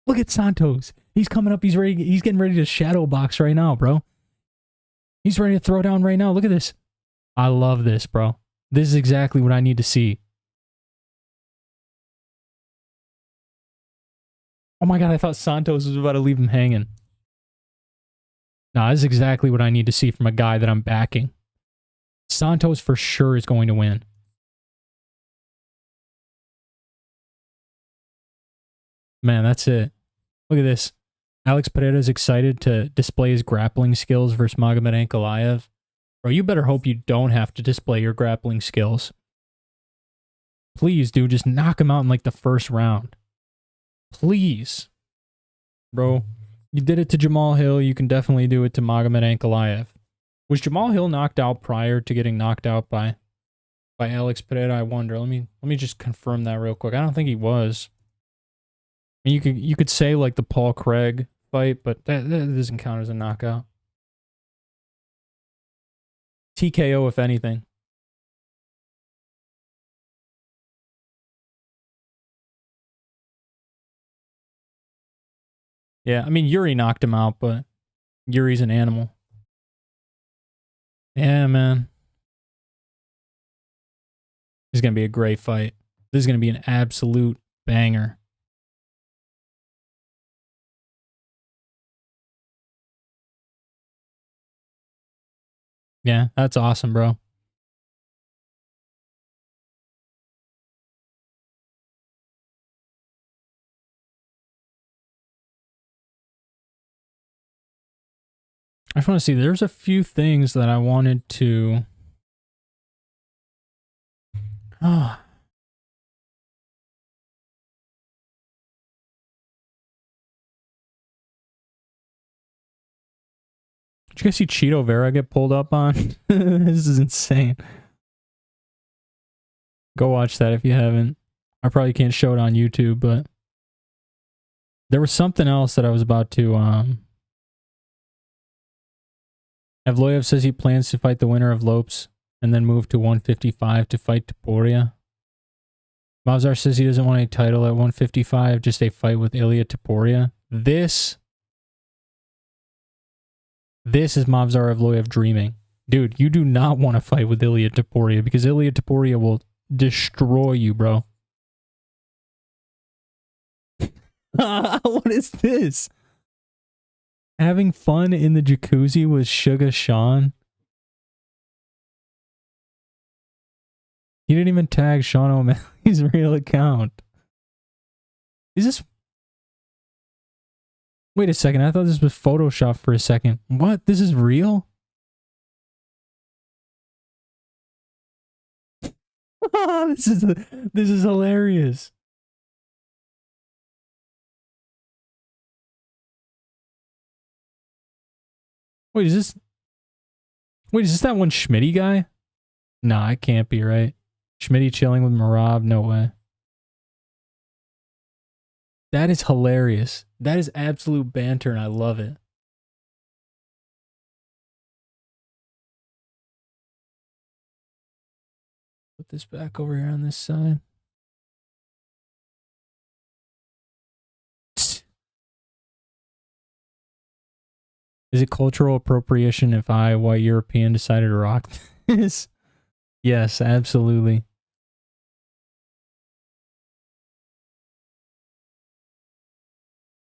Look at Santos. He's coming up. He's ready. He's getting ready to shadow box right now, bro. He's ready to throw down right now. Look at this. I love this, bro. This is exactly what I need to see. Oh my god, I thought Santos was about to leave him hanging. Nah, this is exactly what I need to see from a guy that I'm backing. Santos for sure is going to win. Man, that's it. Look at this. Alex Pereira is excited to display his grappling skills versus Magomed Ankalaev. Bro, you better hope you don't have to display your grappling skills. Please, dude, just knock him out in like the first round. Please. Bro, you did it to Jamal Hill. You can definitely do it to Magomed Ankalaev. Was Jamal Hill knocked out prior to getting knocked out by Alex Pereira? I wonder. Let me just confirm that real quick. I don't think he was. I mean, you could say like the Paul Craig fight, but that doesn't count as a knockout. TKO, if anything. Yeah, I mean, Yuri knocked him out, but Yuri's an animal. Yeah, man. This is going to be a great fight. This is going to be an absolute banger. Yeah, that's awesome, bro. I just want to see, there's a few things that I wanted to... Oh. Did you guys see Cheeto Vera get pulled up on? This is insane. Go watch that if you haven't. I probably can't show it on YouTube, but... There was something else that I was about to... Evloev says he plans to fight the winner of Lopes and then move to 155 to fight Topuria. Mavzar says he doesn't want a title at 155, just a fight with Ilia Topuria. This is Mavzar Evloev dreaming. Dude, you do not want to fight with Ilia Topuria because Ilia Topuria will destroy you, bro. What is this? Having fun in the jacuzzi with Sugar Sean? He didn't even tag Sean O'Malley's real account. Is this... Wait a second, I thought this was Photoshop for a second. What? This is real? This is hilarious. Wait, is this that one Schmitty guy? Nah, it can't be, right? Schmitty chilling with Marab? No way. That is hilarious. That is absolute banter, and I love it. Put this back over here on this side. Is it cultural appropriation if I, white European, decided to rock this? Yes, absolutely.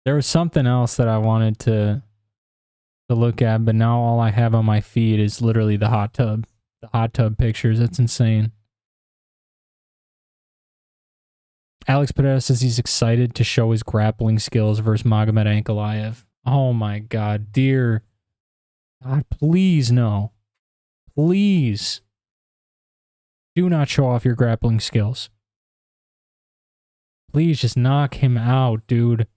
There was something else that I wanted to look at, but now all I have on my feed is literally the hot tub. The hot tub pictures. That's insane. Alex Pereira says he's excited to show his grappling skills versus Magomed Ankalaev. Oh my god, dear God, please no. Please. Do not show off your grappling skills. Please just knock him out, dude.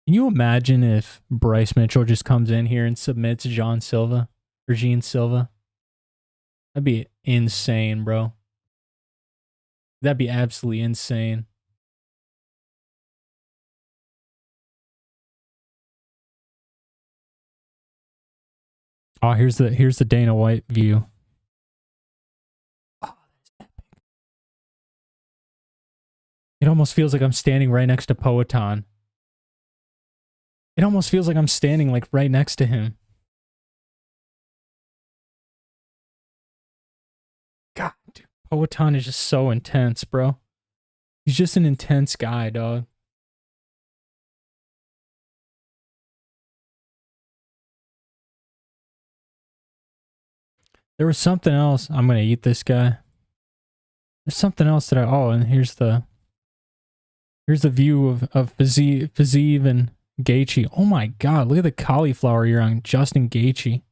Can you imagine if Bryce Mitchell just comes in here and submits Jean Silva? Or Jean Silva? That'd be insane, bro. That'd be absolutely insane. Oh, here's the Dana White view. Oh, that's epic. It almost feels like I'm standing right next to Poetan. It almost feels like I'm standing like right next to him. God, dude, Poetan is just so intense, bro. He's just an intense guy, dog. There was something else. I'm gonna eat this guy. There's something else that and here's the view of Fiziev and Gaethje. Oh my god, look at the cauliflower you're on, Justin Gaethje.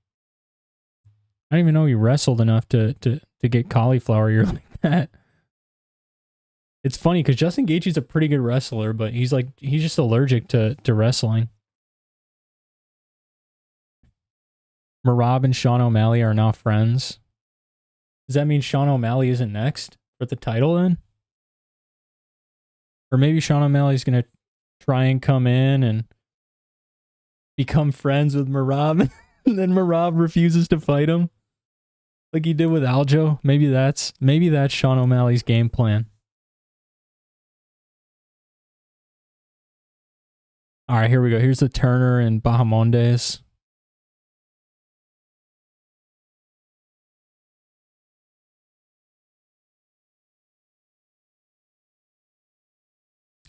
I didn't even know he wrestled enough to get cauliflower ear like that. It's funny because Justin Gaethje's a pretty good wrestler, but he's just allergic to wrestling. Merab and Sean O'Malley are now friends. Does that mean Sean O'Malley isn't next for the title then? Or maybe Sean O'Malley's gonna try and come in and become friends with Merab, and then Merab refuses to fight him, like he did with Aljo. Maybe that's Sean O'Malley's game plan. All right, here we go. Here's the Turner and Bahamondes.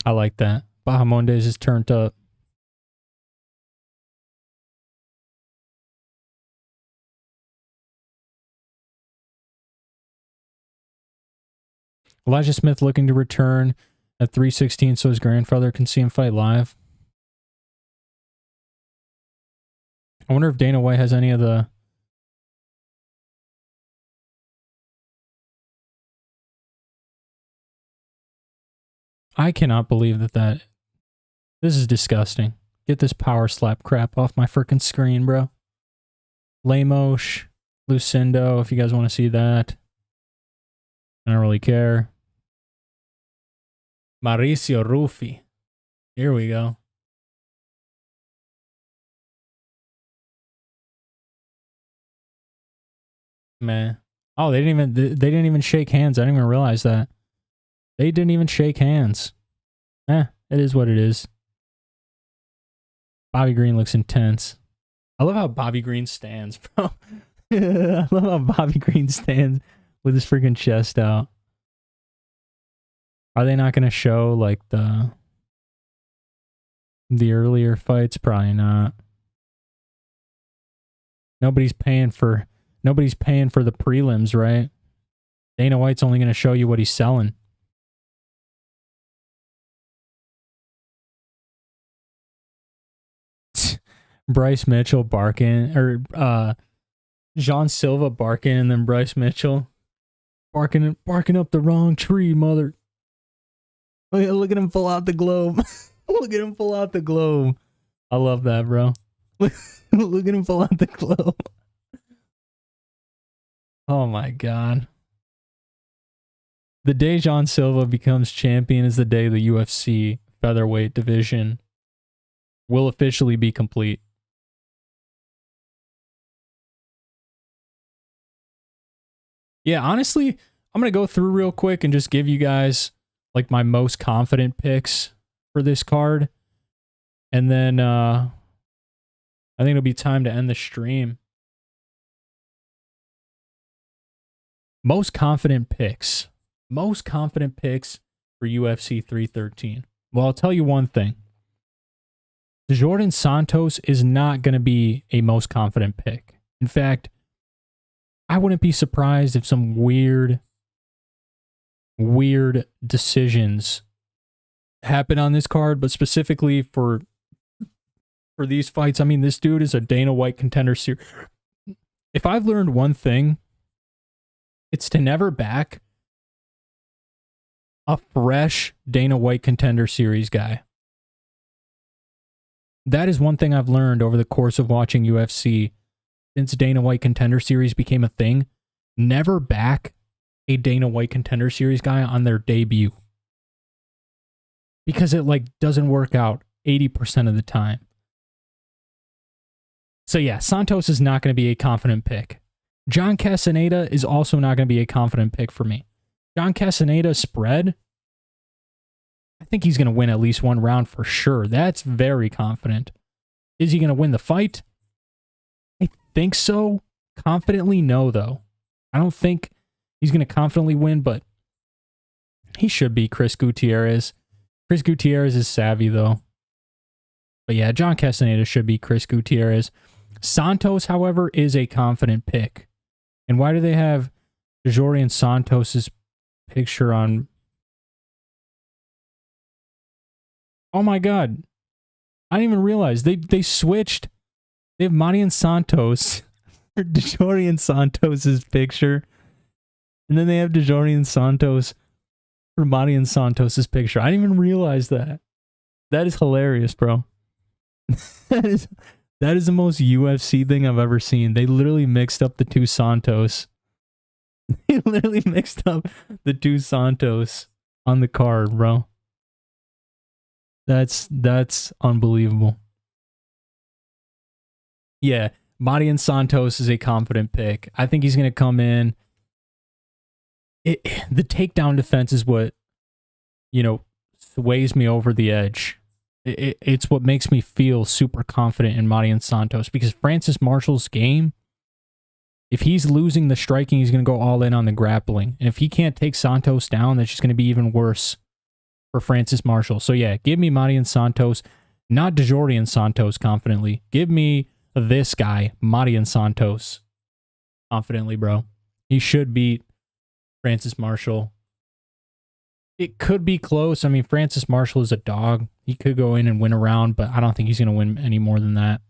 I like that. Bahamondes is turned up. Elijah Smith looking to return at 316 so his grandfather can see him fight live. I wonder if Dana White has any of the... I cannot believe that... This is disgusting. Get this power slap crap off my freaking screen, bro. Lemos, Lucindo, if you guys want to see that. I don't really care. Mauricio Ruffy. Here we go. Man. Oh, they didn't even shake hands. I didn't even realize that. They didn't even shake hands. It is what it is. Bobby Green looks intense. I love how Bobby Green stands, bro. I love how Bobby Green stands with his freaking chest out. Are they not going to show like the earlier fights? Probably not. Nobody's paying for the prelims, right? Dana White's only going to show you what he's selling. Bryce Mitchell barking, or Jean Silva barking, and then Bryce Mitchell barking up the wrong tree, mother. Look at him pull out the globe. Look at him pull out the globe. I love that, bro. Look at him pull out the globe. Oh my god. The day Jean Silva becomes champion is the day the UFC featherweight division will officially be complete. Yeah, honestly, I'm going to go through real quick and just give you guys like my most confident picks for this card. And then I think it'll be time to end the stream. Most confident picks. Most confident picks for UFC 313. Well, I'll tell you one thing. Djorden Santos is not going to be a most confident pick. In fact, I wouldn't be surprised if some weird decisions happen on this card, but specifically for these fights. I mean, this dude is a Dana White contender series. If I've learned one thing, it's to never back a fresh Dana White contender series guy. That is one thing I've learned over the course of watching UFC since Dana White contender series became a thing. Never back a Dana White contender series guy on their debut, because it like doesn't work out 80% of the time. So yeah, Santos is not going to be a confident pick. John Castaneda is also not going to be a confident pick for me. John Castaneda spread, I think he's going to win at least one round for sure. That's very confident. Is he going to win the fight? I think so. Confidently, no, though. I don't think he's going to confidently win, but he should be Chris Gutierrez. Chris Gutierrez is savvy, though. But yeah, John Castaneda should be Chris Gutierrez. Santos, however, is a confident pick. And why do they have Djorden Santos' picture on? Oh my god. I didn't even realize. They switched. They have Marian Santos for Djorden Santos' picture. And then they have Djorden Santos for Marian Santos' picture. I didn't even realize that. That is hilarious, bro. that is the most UFC thing I've ever seen. They literally mixed up the two Santos. They literally mixed up the two Santos on the card, bro. That's unbelievable. Yeah, Marian Santos is a confident pick. I think he's going to come in. The takedown defense is what, sways me over the edge. It's what makes me feel super confident in Marian Santos, because Francis Marshall's game, if he's losing the striking, he's going to go all in on the grappling. And if he can't take Santos down, that's just going to be even worse for Francis Marshall. So yeah, give me Marian Santos, not Djorden Santos confidently. Give me this guy, Marian Santos, confidently, bro. He should beat Francis Marshall. It could be close. I mean, Francis Marshall is a dog. He could go in and win a round, but I don't think he's going to win any more than that.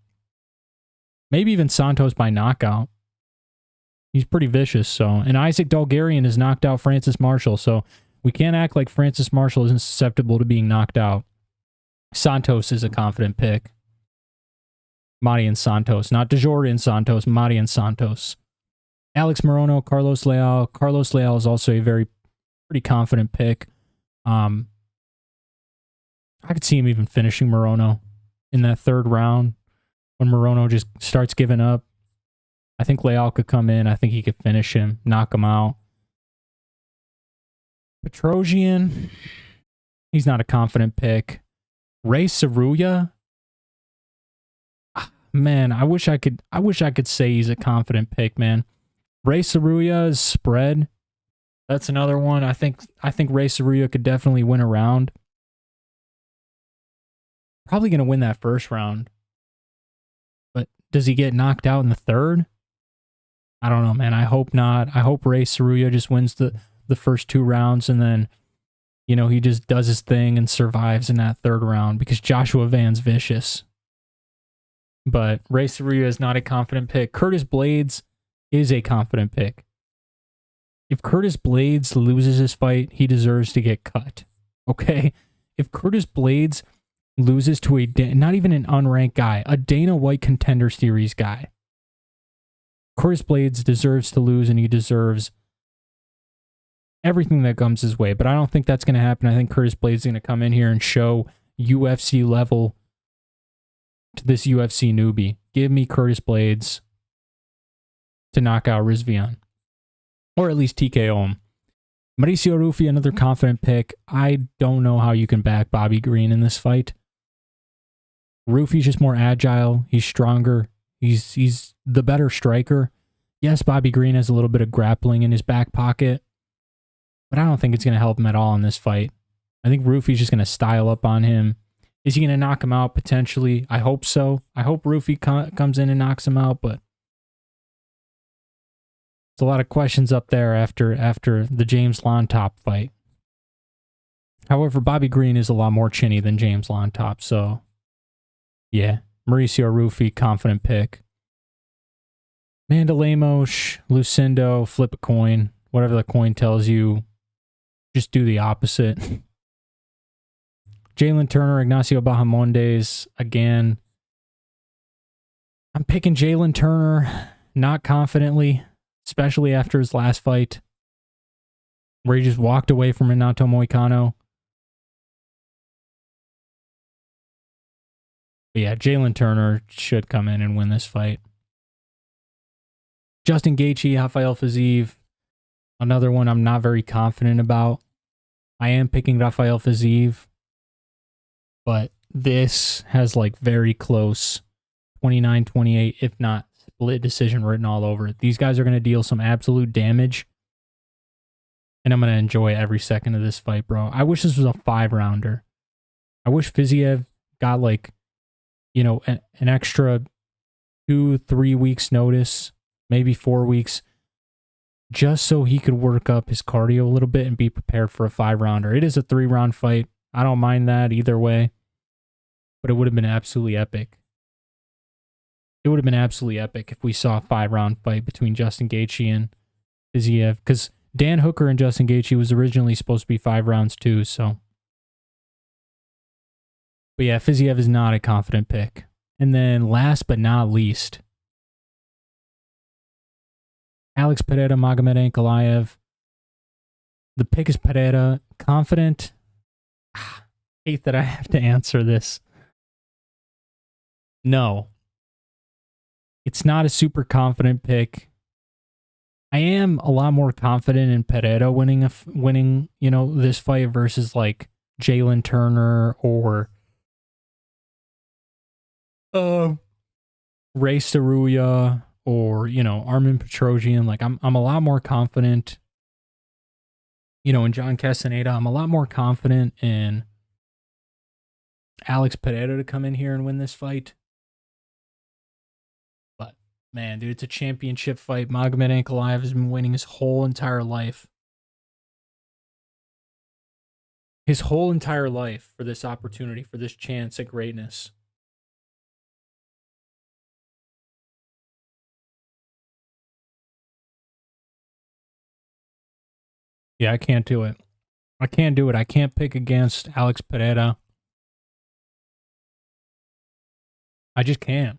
Maybe even Santos by knockout. He's pretty vicious, so. And Isaac Dalgarian has knocked out Francis Marshall, so we can't act like Francis Marshall isn't susceptible to being knocked out. Santos is a confident pick. Marian Santos, not Djorden Santos, Marian Santos. Alex Morono, Carlos Leal. Carlos Leal is also a pretty confident pick. I could see him even finishing Morono in that third round when Morono just starts giving up. I think Leal could come in. I think he could finish him, knock him out. Petrosyan, he's not a confident pick. Rei Tsuruya, man, I wish I could say he's a confident pick, man. Rei Tsuruya's spread, that's another one. I think Rei Tsuruya could definitely win a round. Probably going to win that first round. But does he get knocked out in the third? I don't know, man. I hope not. I hope Rei Tsuruya just wins the first two rounds, and then, he just does his thing and survives in that third round, because Joshua Van's vicious. But Rei Tsuruya is not a confident pick. Curtis Blaydes is a confident pick. If Curtis Blaydes loses his fight, he deserves to get cut. Okay? If Curtis Blaydes loses to not even an unranked guy, a Dana White Contender Series guy, Curtis Blaydes deserves to lose, and he deserves everything that comes his way. But I don't think that's going to happen. I think Curtis Blaydes is going to come in here and show UFC level to this UFC newbie. Give me Curtis Blaydes to knock out Rizvan, or at least TKO him. Mauricio Ruffy, another confident pick. I don't know how you can back Bobby Green in this fight. Ruffy's just more agile. He's stronger. He's the better striker. Yes, Bobby Green has a little bit of grappling in his back pocket, but I don't think it's going to help him at all in this fight. I think Ruffy's just going to style up on him. Is he going to knock him out potentially? I hope so. I hope Ruffy comes in and knocks him out, but there's a lot of questions up there after the James Lontop fight. However, Bobby Green is a lot more chinny than James Lontop, so yeah. Mauricio Ruffy, confident pick. Amanda Lemos, Lucindo, flip a coin. Whatever the coin tells you, just do the opposite. Jalin Turner, Ignacio Bahamondes, again. I'm picking Jalin Turner, not confidently, especially after his last fight, where he just walked away from Renato Moicano. But yeah, Jalin Turner should come in and win this fight. Justin Gaethje, Rafael Fiziev, another one I'm not very confident about. I am picking Rafael Fiziev, but this has like very close 29-28, if not split decision written all over it. These guys are going to deal some absolute damage, and I'm going to enjoy every second of this fight, bro. I wish this was a 5-rounder. I wish Fiziev got like, an extra 2-3 weeks notice, maybe 4 weeks, just so he could work up his cardio a little bit and be prepared for a 5-rounder. It is a 3-round fight. I don't mind that either way, but it would have been absolutely epic. It would have been absolutely epic if we saw a 5-round fight between Justin Gaethje and Fiziev, because Dan Hooker and Justin Gaethje was originally supposed to be 5 rounds too, so. But yeah, Fiziev is not a confident pick. And then last but not least, Alex Pereira, Magomed Ankalaev. The pick is Pereira. Confident. Hate that I have to answer this. No. It's not a super confident pick. I am a lot more confident in Pereira winning, you know, this fight versus like Jalin Turner or Rei Tsuruya or, you know, Armen Petrosyan. Like I'm a lot more confident, you know, in John Castaneda. I'm a lot more confident in Alex Pereira to come in here and win this fight. But man, dude, it's a championship fight. Magomed Ankalaev has been winning his whole entire life. His whole entire life for this opportunity, for this chance at greatness. Yeah, I can't do it. I can't do it. I can't pick against Alex Pereira. I just can't.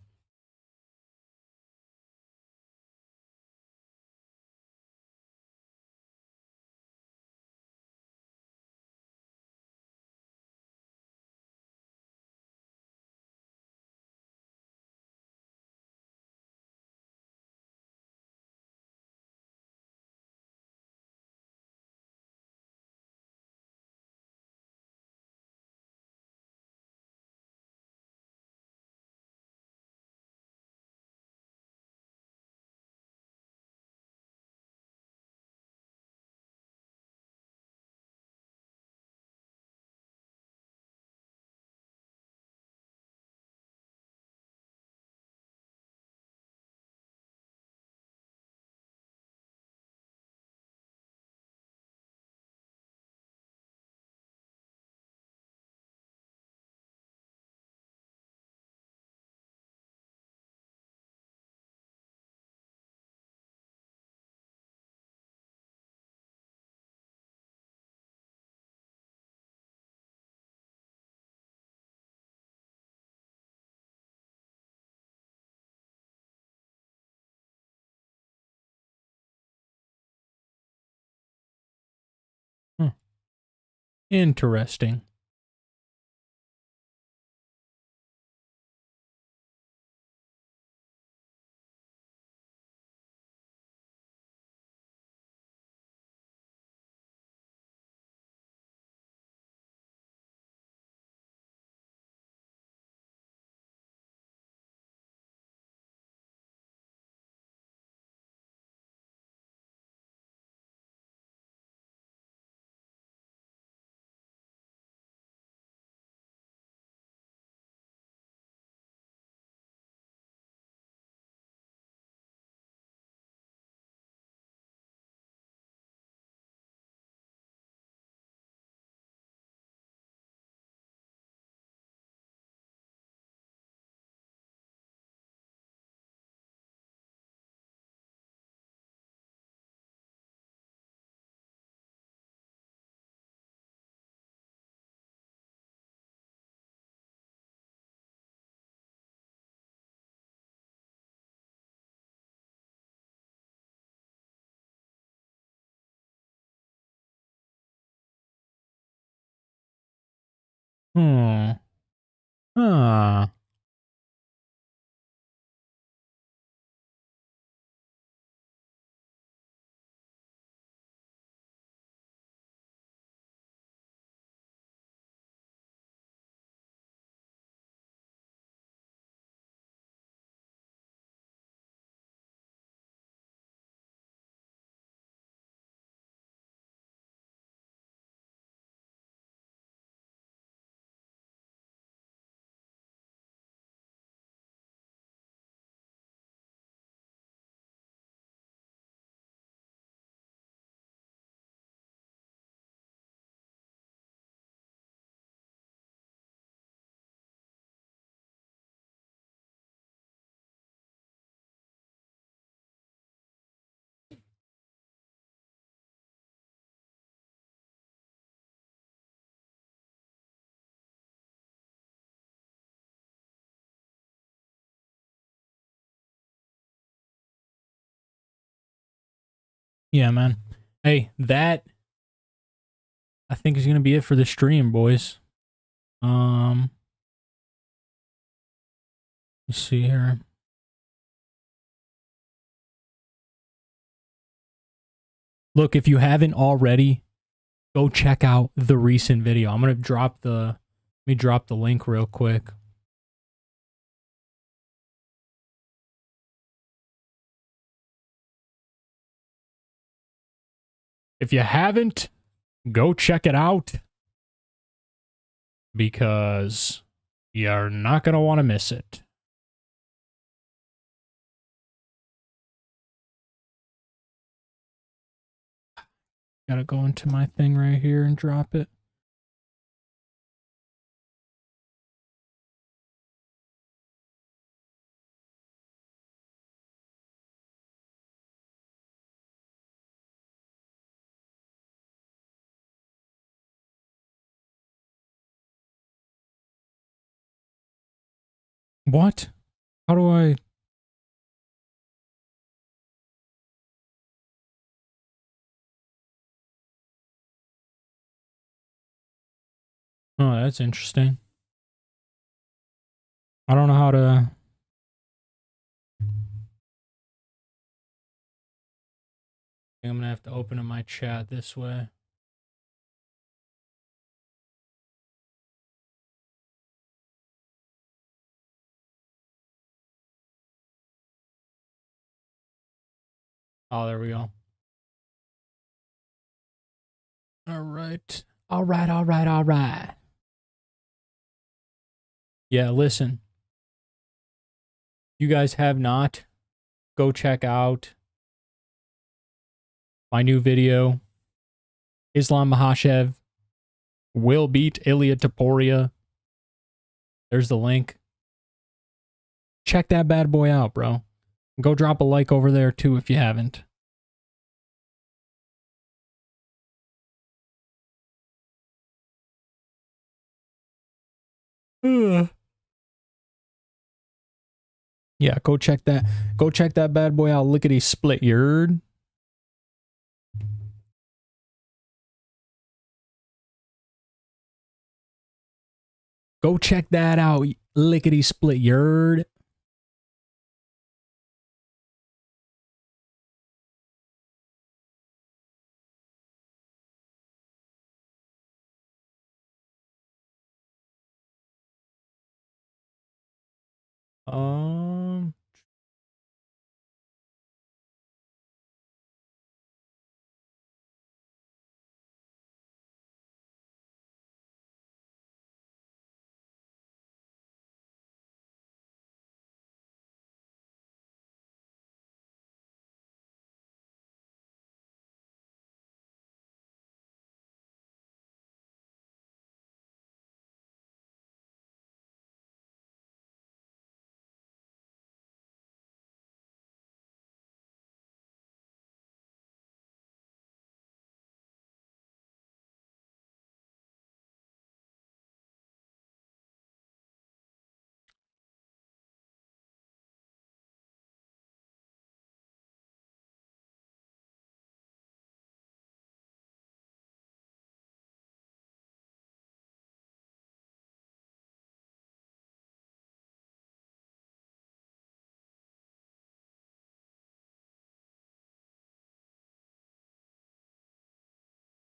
Hmm. Interesting. Hmm. Ah. Yeah, man. Hey, that I think is gonna be it for the stream, boys. Let's see here. Look, if you haven't already, go check out the recent video. I'm gonna drop the let me drop the link real quick. If you haven't, go check it out because you're not gonna want to miss it. Gotta go into my thing right here and drop it. What? How do I... Oh, that's interesting. I don't know how to... I'm gonna have to open up my chat this way. Oh, there we go. All right. All right, all right, all right. Yeah, listen. You guys have not, go check out my new video. Islam Makhachev will beat Ilia Topuria. There's the link. Check that bad boy out, bro. Go drop a like over there too if you haven't. Yeah, go check that. Go check that bad boy out. Lickety split, you heard? Go check that out. Lickety split, you heard?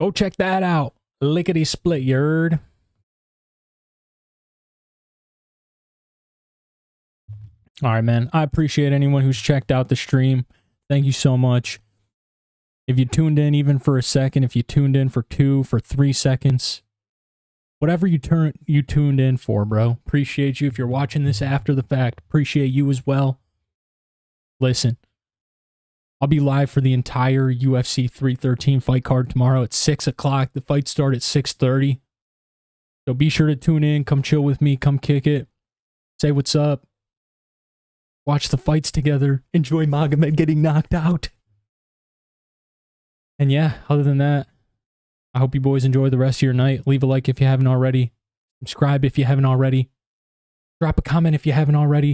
Go check that out. Lickety split, you heard? All right, man. I appreciate anyone who's checked out the stream. Thank you so much. If you tuned in even for a second, if you tuned in for 2, for 3 seconds, whatever you tuned in for, bro. Appreciate you. If you're watching this after the fact, appreciate you as well. Listen, I'll be live for the entire UFC 313 fight card tomorrow at 6 o'clock. The fights start at 6:30. So be sure to tune in. Come chill with me. Come kick it. Say what's up. Watch the fights together. Enjoy Magomed getting knocked out. And yeah, other than that, I hope you boys enjoy the rest of your night. Leave a like if you haven't already. Subscribe if you haven't already. Drop a comment if you haven't already.